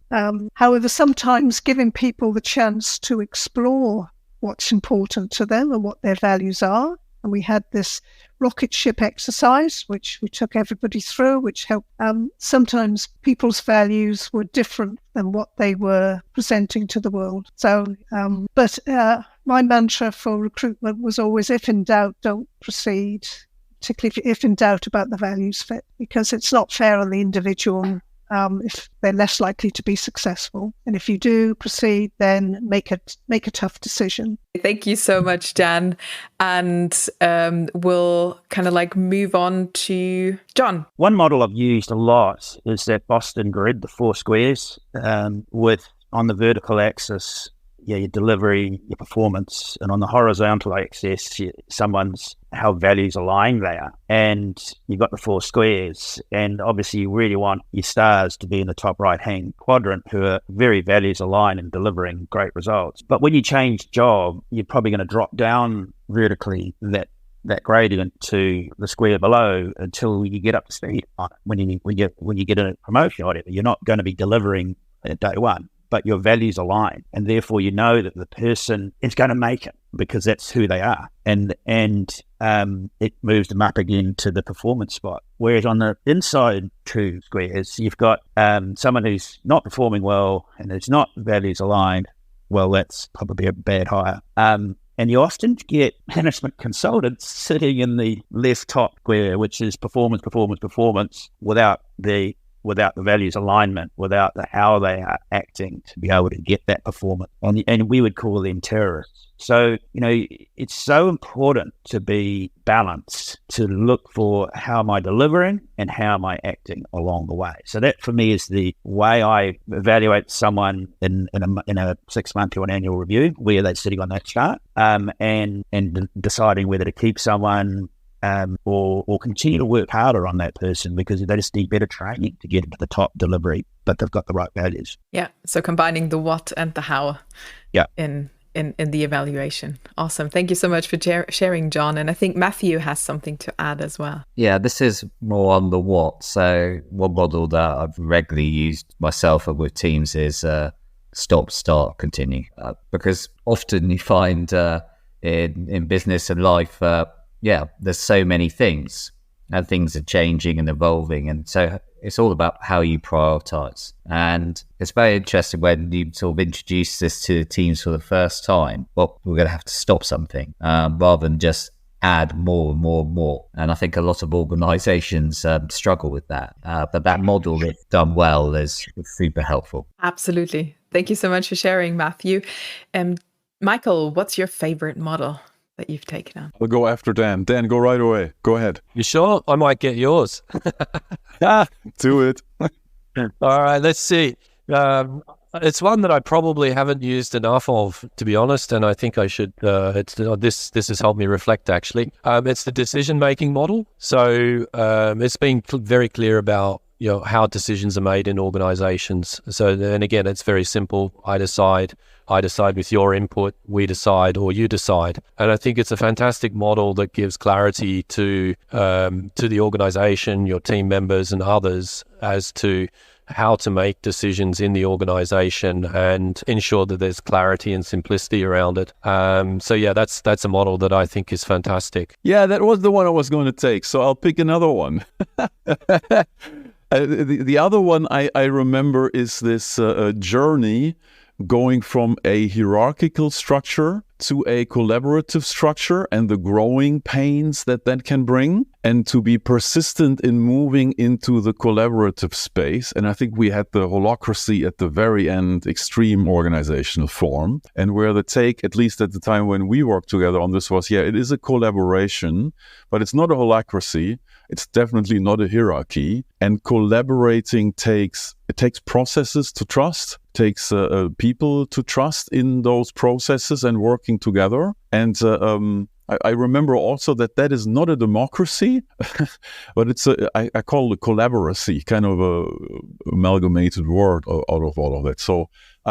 However, sometimes giving people the chance to explore what's important to them and what their values are, and we had this rocket ship exercise, which we took everybody through, which helped. Sometimes people's values were different than what they were presenting to the world. So, but my mantra for recruitment was always, if in doubt, don't proceed, particularly if in doubt about the values fit, because it's not fair on the individual if they're less likely to be successful. And if you do proceed, then make a tough decision. Thank you so much, Jan. And we'll kind of move on to John. One model I've used a lot is that Boston grid, the 4 squares, with on the vertical axis, your delivery, your performance, and on the horizontal axis, how values align there. And you've got the 4 squares, and obviously you really want your stars to be in the top right-hand quadrant, who are very values aligned and delivering great results. But when you change job, you're probably going to drop down vertically that gradient to the square below until you get up to speed on it. When you get a promotion or whatever, you're not going to be delivering at day one, but your values align, and therefore you know that the person is going to make it because that's who they are, and it moves them up again to the performance spot. Whereas on the inside 2 squares, you've got someone who's not performing well and is not values aligned. Well, that's probably a bad hire. And you often get management consultants sitting in the left top square, which is performance, without the values alignment, without how they are acting to be able to get that performance. And we would call them terrorists. So, it's so important to be balanced, to look for how am I delivering and how am I acting along the way. So that for me is the way I evaluate someone in a 6-month or an annual review, where they're sitting on that chart, and deciding whether to keep someone or continue to work harder on that person, because they just need better training to get into the top delivery, but they've got the right values. Yeah. So combining the what and the how. Yeah. In the evaluation. Awesome. Thank you so much for sharing, John. And I think Matthew has something to add as well. Yeah, this is more on the what. So one model that I've regularly used myself and with teams is stop, start, continue. Because often you find in business and life, there's so many things and things are changing and evolving. And so it's all about how you prioritize. And it's very interesting when you sort of introduce this to teams for the first time. Well, we're going to have to stop something rather than just add more and more and more. And I think a lot of organizations struggle with that. But that model, if done well, is super helpful. Absolutely. Thank you so much for sharing, Matthew. Michael, what's your favorite model that you've taken on? I'll go after Dan. Dan, go right away. Go ahead. You sure? I might get yours. Do it. All right, let's see. It's one that I probably haven't used enough of, to be honest, and I think I should. This has helped me reflect, actually. It's the decision-making model. So it's been very clear about how decisions are made in organizations. So, and again, it's very simple. I decide with your input, we decide, or you decide. And I think it's a fantastic model that gives clarity to the organization, your team members and others as to how to make decisions in the organization and ensure that there's clarity and simplicity around it. So yeah, that's a model that I think is fantastic. Yeah, that was the one I was going to take. So I'll pick another one. The other one I remember is this journey going from a hierarchical structure to a collaborative structure and the growing pains that can bring, and to be persistent in moving into the collaborative space. And I think we had the holacracy at the very end, extreme organizational form, and where the take, at least at the time when we worked together on this, was, yeah, it is a collaboration, but it's not a holacracy. It's definitely not a hierarchy. And collaborating takes processes to trust, takes people to trust in those processes and working together. And I remember also that is not a democracy, but it's I call it collaboracy, kind of a amalgamated word out of all of that. So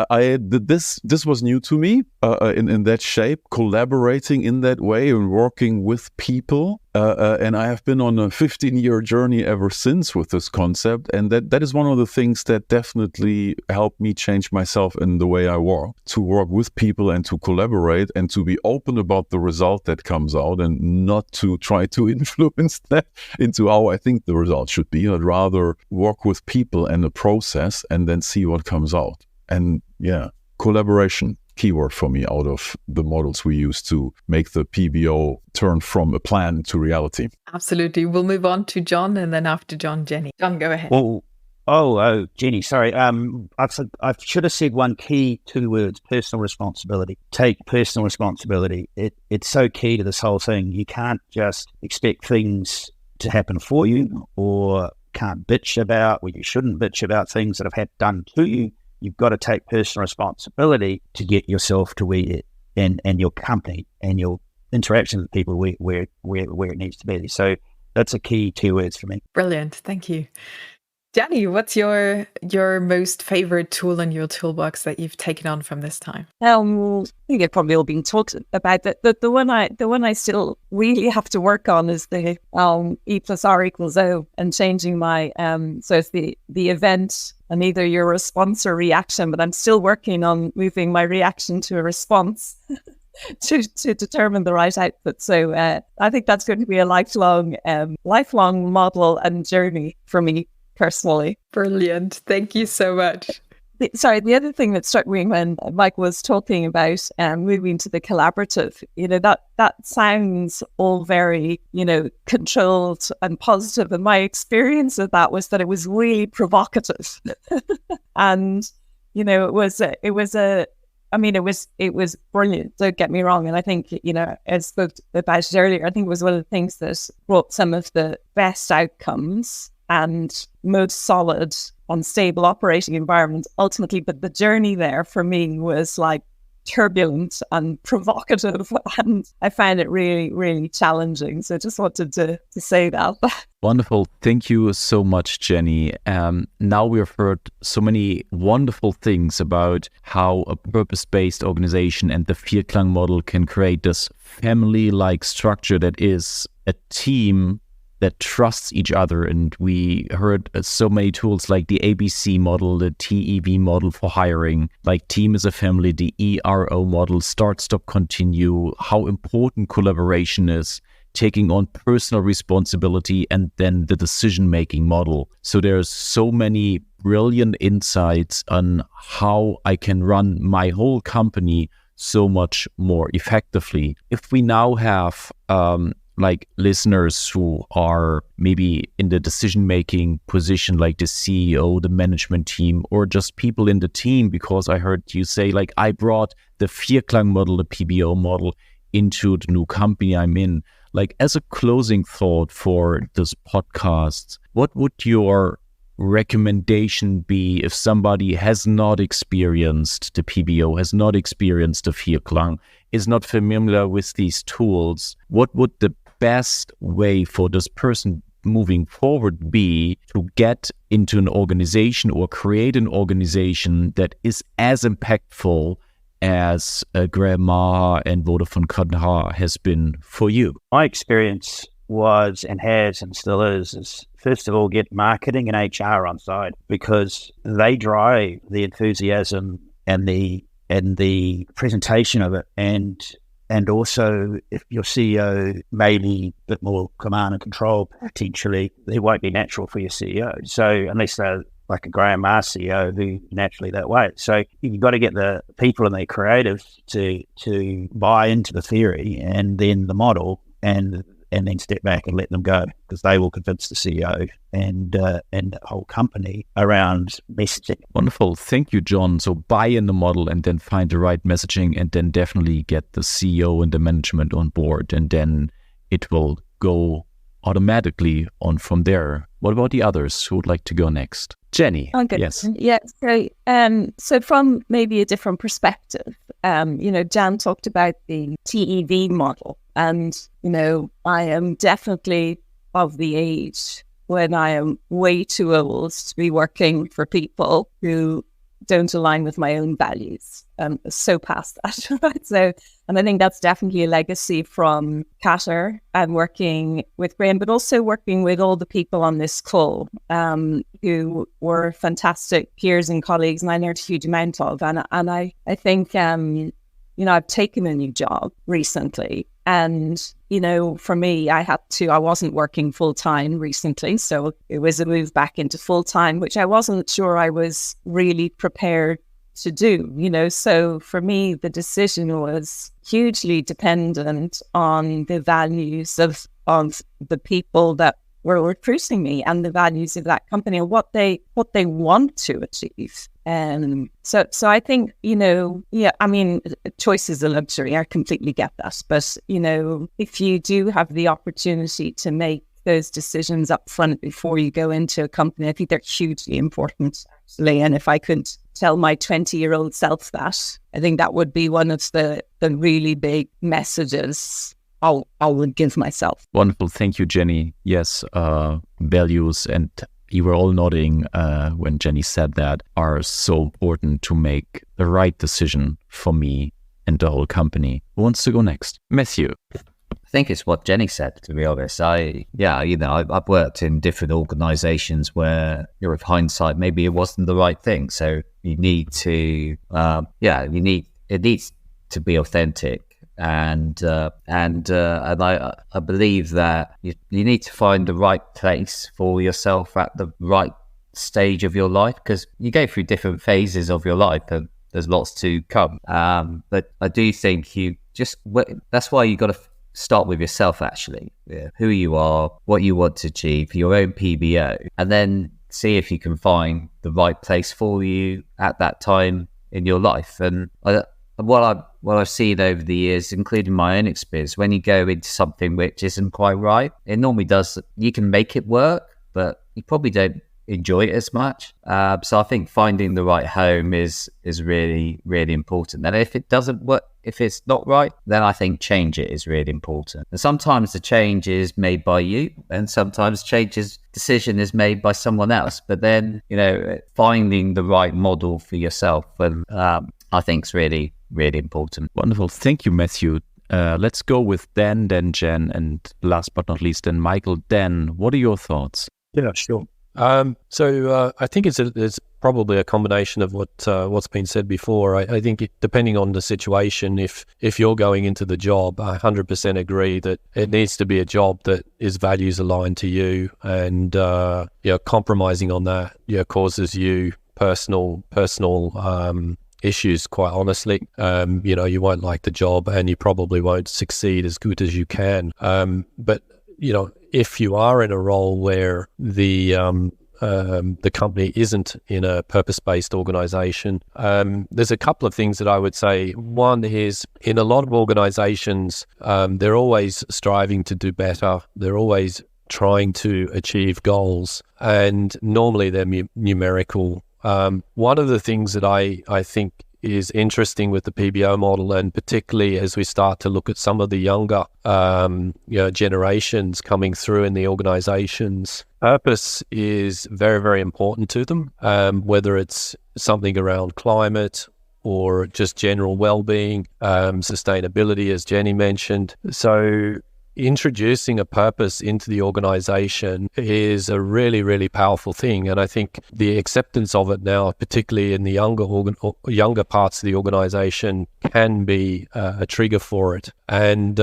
this was new to me in that shape, collaborating in that way and working with people. And I have been on a 15-year journey ever since with this concept. And that is one of the things that definitely helped me change myself in the way I work, to work with people and to collaborate and to be open about the result that comes out, and not to try to influence that into how I think the result should be, but rather work with people and the process and then see what comes out. And yeah, collaboration, keyword for me out of the models we use to make the PBO turn from a plan to reality. Absolutely. We'll move on to John, and then after John, Jenny. John, go ahead. Jenny, sorry. I should have said one key 2 words: personal responsibility. Take personal responsibility. It's so key to this whole thing. You can't just expect things to happen for you, or can't bitch about, or you shouldn't bitch about things that have had done to you. You've got to take personal responsibility to get yourself to where and your company and your interaction with people where it needs to be. So that's a key 2 words for me. Brilliant. Thank you. Jenny, what's your most favorite tool in your toolbox that you've taken on from this time? I think they've probably all been talked about. The one I still really have to work on is the E plus R equals O, and changing my so it's the event and either your response or reaction, but I'm still working on moving my reaction to a response to determine the right output. So I think that's going to be a lifelong model and journey for me personally. Brilliant. Thank you so much. The other thing that struck me when Mike was talking about moving to the collaborative, that sounds all very, controlled and positive. And my experience of that was that it was really provocative. And, it was brilliant. Don't get me wrong. And I think, I spoke about it earlier, I think it was one of the things that brought some of the best outcomes and most solid and stable operating environment ultimately. But the journey there for me was like turbulent and provocative, and I found it really, really challenging. So I just wanted to say that. Wonderful. Thank you so much, Jenny. Now we've heard so many wonderful things about how a purpose-based organization and the VIERKLANG model can create this family-like structure that is a team that trusts each other. And we heard so many tools like the ABC model, the TEV model for hiring, like team as a family, the ERO model, start, stop, continue, how important collaboration is, taking on personal responsibility, and then the decision-making model. So there's so many brilliant insights on how I can run my whole company so much more effectively. If we now have listeners who are maybe in the decision-making position, like the CEO, the management team, or just people in the team, because I heard you say, I brought the VIERKLANG model, the PBO model, into the new company I'm in. As a closing thought for this podcast, what would your recommendation be if somebody has not experienced the PBO, has not experienced the VIERKLANG, is not familiar with these tools? What would the best way for this person moving forward be to get into an organization or create an organization that is as impactful as Graham Maher and Vodafone Qatar has been for you? My experience was and has and still is first of all get marketing and HR on side, because they drive the enthusiasm and the presentation of it, and also if your CEO may be a bit more command and control, potentially it won't be natural for your CEO. So unless they're like a Graham Ma CEO who naturally that way. So you've got to get the people and the creatives to buy into the theory and then the model, and then step back and let them go, because they will convince the CEO and the whole company around messaging. Wonderful. Thank you, John. So buy in the model and then find the right messaging, and then definitely get the CEO and the management on board, and then it will go automatically on from there. What about the others who would like to go next? Jenny. Okay. Yes. Yeah. So from maybe a different perspective, Jan talked about the TEV model, and I am definitely of the age when I am way too old to be working for people who don't align with my own values. So past that, right? So, and I think that's definitely a legacy from Qatar and working with Graham, but also working with all the people on this call who were fantastic peers and colleagues, and I learned a huge amount of. And I think, I've taken a new job recently, and, for me, I wasn't working full time recently. So it was a move back into full time, which I wasn't sure I was really prepared to do, So for me, the decision was hugely dependent on the values of the people that were recruiting me and the values of that company and what they want to achieve. So I think, choice is a luxury. I completely get that. But, if you do have the opportunity to make those decisions up front before you go into a company, I think they're hugely important, actually. And if I could tell my 20-year-old self that, I think that would be one of the really big messages I would give myself. Wonderful. Thank you, Jenny. Yes, values, and you were all nodding when Jenny said that, are so important to make the right decision for me and the whole company. Who wants to go next? Matthew. I think it's what Jenny said, to be honest. I've worked in different organizations where, with hindsight, maybe it wasn't the right thing. So you need to, it needs to be authentic. And I believe that you need to find the right place for yourself at the right stage of your life, because you go through different phases of your life and there's lots to come. But I do think that's why you got to start with yourself, actually. Yeah. Who you are, what you want to achieve, your own PBO, and then see if you can find the right place for you at that time in your life. And what I've seen over the years, including my own experience, when you go into something which isn't quite right, it normally does. You can make it work, but you probably don't enjoy it as much. So I think finding the right home is really, really important. And if it doesn't work, if it's not right, then I think change it is really important. And sometimes the change is made by you, and sometimes decision is made by someone else. But then, finding the right model for yourself, and I think is really, really important. Wonderful. Thank you, Matthew. Let's go with Dan, then Jen, and last but not least, then Michael. Dan, what are your thoughts? Yeah, sure. So I think it's probably a combination of what's been said before. I think depending on the situation, if you're going into the job, I 100% agree that it needs to be a job that is values aligned to you, and compromising on that causes you personal issues, quite honestly. You won't like the job, and you probably won't succeed as good as you can. But if you are in a role where the company isn't in a purpose-based organization, there's a couple of things that I would say. One is, in a lot of organizations, they're always striving to do better. They're always trying to achieve goals, and normally they're numerical. One of the things that I think is interesting with the PBO model, and particularly as we start to look at some of the younger generations coming through in the organizations, purpose is very, very important to them, whether it's something around climate or just general well-being, sustainability, as Jenny mentioned. So introducing a purpose into the organization is a really, really powerful thing. And I think the acceptance of it now, particularly in the younger parts of the organization, can be a trigger for it. And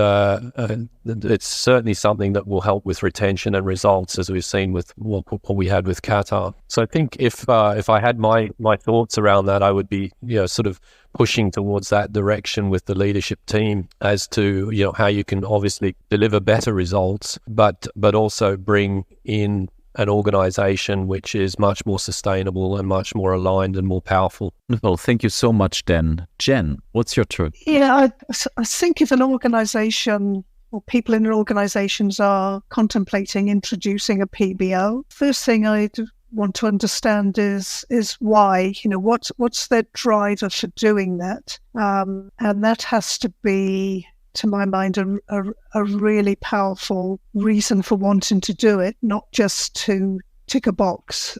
it's certainly something that will help with retention and results, as we've seen with what we had with Qatar. So I think if I had my thoughts around that, I would be, sort of pushing towards that direction with the leadership team as to, how you can obviously deliver better results, but also bring in an organization which is much more sustainable and much more aligned and more powerful. Well, thank you so much, Dan. Jen, what's your turn? Yeah, I think if an organization or people in organizations are contemplating introducing a PBO, first thing I'd want to understand is why, what's their driver for doing that? And that has to be, to my mind, a really powerful reason for wanting to do it, not just to tick a box,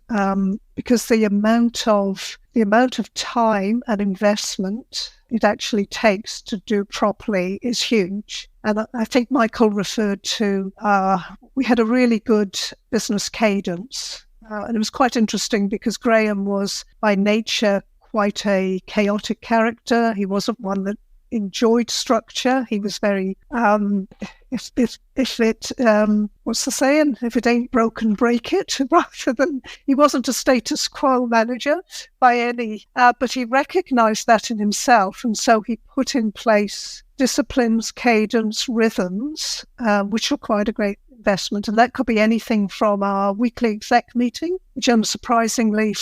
because the amount of time and investment it actually takes to do properly is huge. And I think Michael referred to, we had a really good business cadence. And it was quite interesting because Graham was by nature quite a chaotic character. He wasn't one that enjoyed structure. He was very, what's the saying? If it ain't broken, break it, rather than, he wasn't a status quo manager by any, but he recognized that in himself. And so he put in place disciplines, cadence, rhythms, which required a great investment. And that could be anything from our weekly exec meeting, which unsurprisingly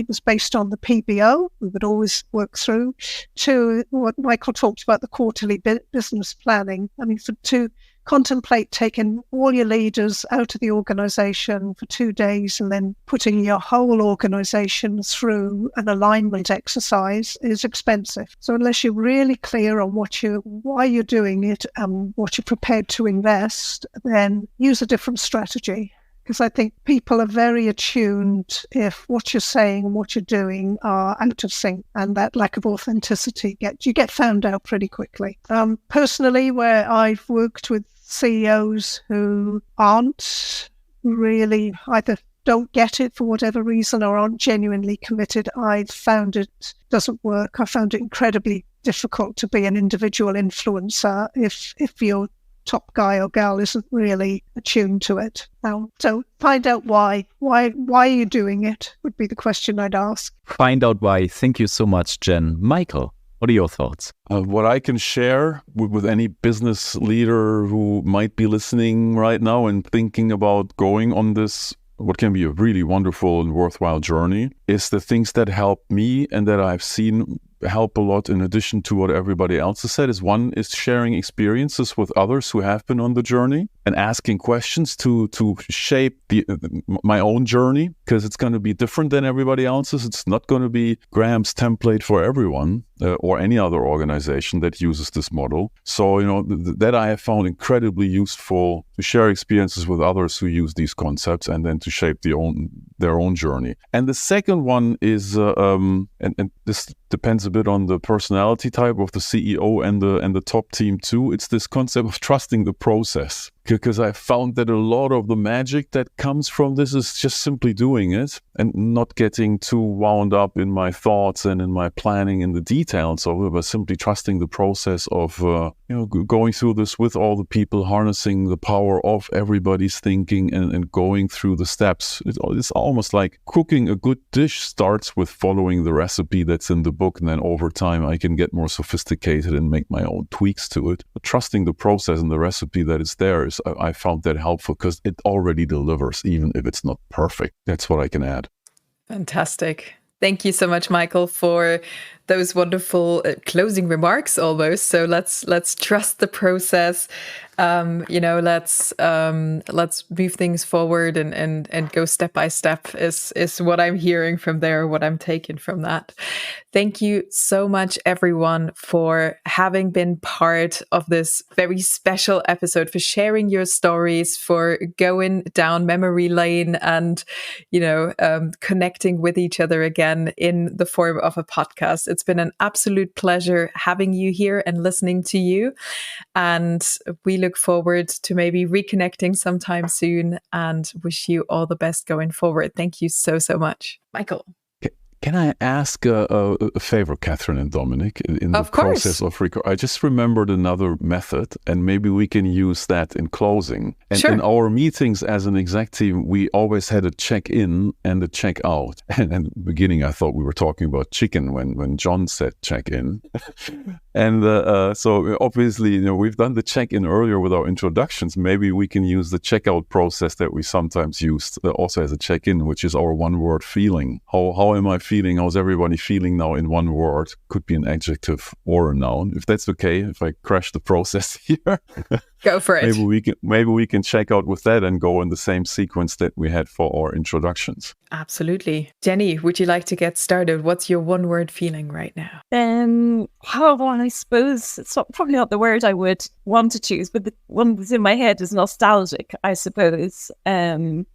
was based on the PBO, we would always work through, to what Michael talked about, the quarterly business planning. I mean, to contemplate taking all your leaders out of the organization for 2 days and then putting your whole organization through an alignment exercise is expensive. So unless you're really clear on why you're doing it and what you're prepared to invest, then use a different strategy. Because I think people are very attuned if what you're saying and what you're doing are out of sync, and that lack of authenticity you get found out pretty quickly. Personally, where I've worked with CEOs who aren't really, either don't get it for whatever reason or aren't genuinely committed, I've found it doesn't work. I found it incredibly difficult to be an individual influencer if your top guy or gal isn't really attuned to it. So find out why are you doing it would be the question I'd ask. Find out why. Thank you so much, Jen. Michael, what are your thoughts? What I can share with any business leader who might be listening right now and thinking about going on this, what can be a really wonderful and worthwhile journey, is the things that help me and that I've seen help a lot in addition to what everybody else has said. One is sharing experiences with others who have been on the journey and asking questions to shape my own journey, because it's going to be different than everybody else's. It's not going to be Graham's template for everyone or any other organization that uses this model. So, that I have found incredibly useful, to share experiences with others who use these concepts and then to shape their own journey. And the second one is, and this depends a bit on the personality type of the CEO and the top team too. It's this concept of trusting the process. Because I found that a lot of the magic that comes from this is just simply doing it and not getting too wound up in my thoughts and in my planning in the details of it, but simply trusting the process of going through this with all the people, harnessing the power of everybody's thinking and going through the steps. It's almost like cooking a good dish starts with following the recipe that's in the book, and then over time I can get more sophisticated and make my own tweaks to it. But trusting the process and the recipe that is there is, I found that helpful because it already delivers, even if it's not perfect. That's what I can add. Fantastic. Thank you so much, Michael, for those wonderful closing remarks almost. So let's trust the process. Let's move things forward and go step by step is what I'm hearing from there, what I'm taking from that. Thank you so much, everyone, for having been part of this very special episode, for sharing your stories, for going down memory lane and, connecting with each other again in the form of a podcast. It's been an absolute pleasure having you here and listening to you. And we look forward to maybe reconnecting sometime soon and wish you all the best going forward. Thank you so, so much. Michael. Can I ask a favor, Catherine and Dominic? In the process of I just remembered another method, and maybe we can use that in closing. And in our meetings as an exec team, we always had a check-in and a check-out. And in the beginning, I thought we were talking about chicken when John said check-in. And so obviously, we've done the check-in earlier with our introductions. Maybe we can use the check-out process that we sometimes used also as a check-in, which is our one-word feeling. How am I feeling? How's everybody feeling now in one word? Could be an adjective or a noun. If that's okay, if I crash the process here. Go for it. Maybe we can check out with that and go in the same sequence that we had for our introductions. Absolutely. Jenny, would you like to get started? What's your one-word feeling right now? I suppose it's probably not the word I would want to choose, but the one that's in my head is nostalgic, I suppose. Fabulous.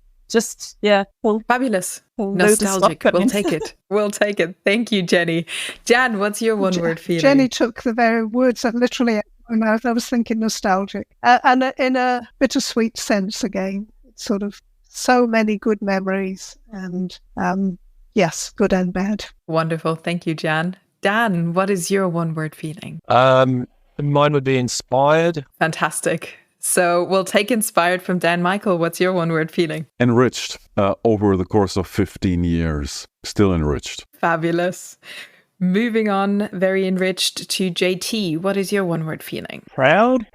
Nostalgic. We'll take it. We'll take it. Thank you, Jenny. Jan, what's your one-word feeling? Jenny took the very words that literally out of my mouth. I was thinking nostalgic. And in a bittersweet sense again. It's sort of so many good memories and yes, good and bad. Wonderful. Thank you, Jan. Dan, what is your one-word feeling? Mine would be inspired. Fantastic. So we'll take inspired from Dan. Michael, what's your one-word feeling? Enriched over the course of 15 years. Still enriched. Fabulous. Moving on, very enriched to JT. What is your one-word feeling? Proud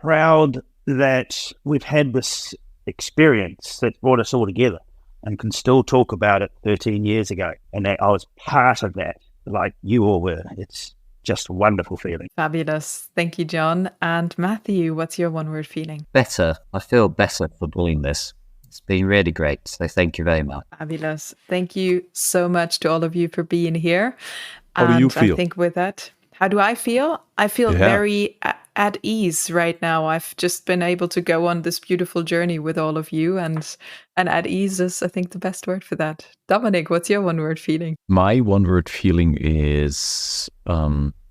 that we've had this experience that brought us all together and can still talk about it 13 years ago. And that I was part of that, like you all were. It's just a wonderful feeling. Fabulous. Thank you, John. And Matthew, what's your one-word feeling? Better. I feel better for doing this. It's been really great. So thank you very much. Fabulous. Thank you so much to all of you for being here. How do you feel? I think with that, how do I feel? I feel very at ease right now. I've just been able to go on this beautiful journey with all of you, and at ease is, I think, the best word for that. Dominic, what's your one-word feeling? My one-word feeling is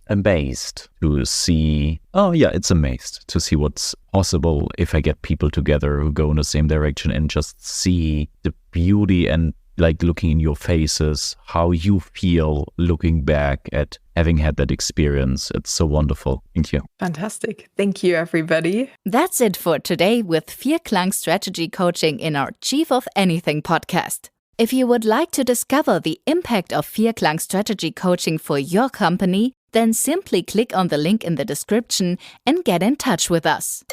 amazed to see. It's amazed to see what's possible if I get people together who go in the same direction and just see the beauty and like looking in your faces, how you feel looking back at having had that experience. It's so wonderful. Thank you. Fantastic. Thank you, everybody. That's it for today with VIERKLANG Strategy Coaching in our Chief of Anything podcast. If you would like to discover the impact of VIERKLANG Strategy Coaching for your company, then simply click on the link in the description and get in touch with us.